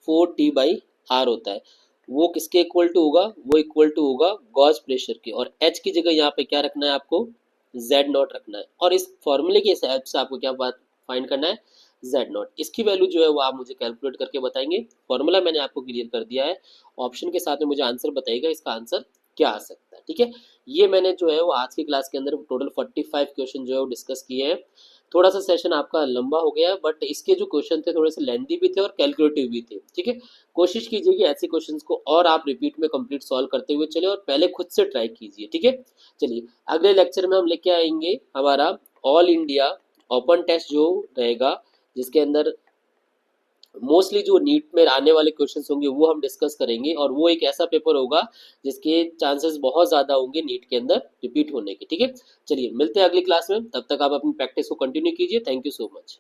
4T/R होता है, वो किसके इक्वल टू होगा, वो इक्वल टू होगा गॉस प्रेशर के। और H की जगह यहाँ पे क्या रखना है आपको, Z0 रखना है। और इस फॉर्मूले के हिसाब से आपको क्या बात फाइंड करना है, Z0। इसकी वैल्यू जो है वो आप मुझे कैलकुलेट करके बताएंगे। फॉर्मूला मैंने आपको क्लियर कर दिया है, ऑप्शन के साथ में मुझे आंसर बताइएगा इसका आंसर क्या आ सकता है। ठीक है, ये मैंने जो है वो आज की क्लास के अंदर टोटल 45 क्वेश्चन जो है वो डिस्कस किए हैं। थोड़ा सा सेशन आपका लंबा हो गया बट इसके जो क्वेश्चन थे थोड़े से लेंथी भी थे और कैलकुलेटिव भी थे। ठीक है, कोशिश कीजिए कि ऐसे क्वेश्चंस को और आप रिपीट में कंप्लीट सॉल्व करते हुए चले और पहले खुद से ट्राई कीजिए। ठीक है, चलिए अगले लेक्चर में हम लेके आएंगे हमारा ऑल इंडिया ओपन टेस्ट जो रहेगा, जिसके अंदर मोस्टली जो नीट में आने वाले क्वेश्चंस होंगे वो हम डिस्कस करेंगे। और वो एक ऐसा पेपर होगा जिसके चांसेस बहुत ज़्यादा होंगे नीट के अंदर रिपीट होने के। ठीक है, चलिए मिलते हैं अगली क्लास में, तब तक आप अपनी प्रैक्टिस को कंटिन्यू कीजिए। Thank you so much.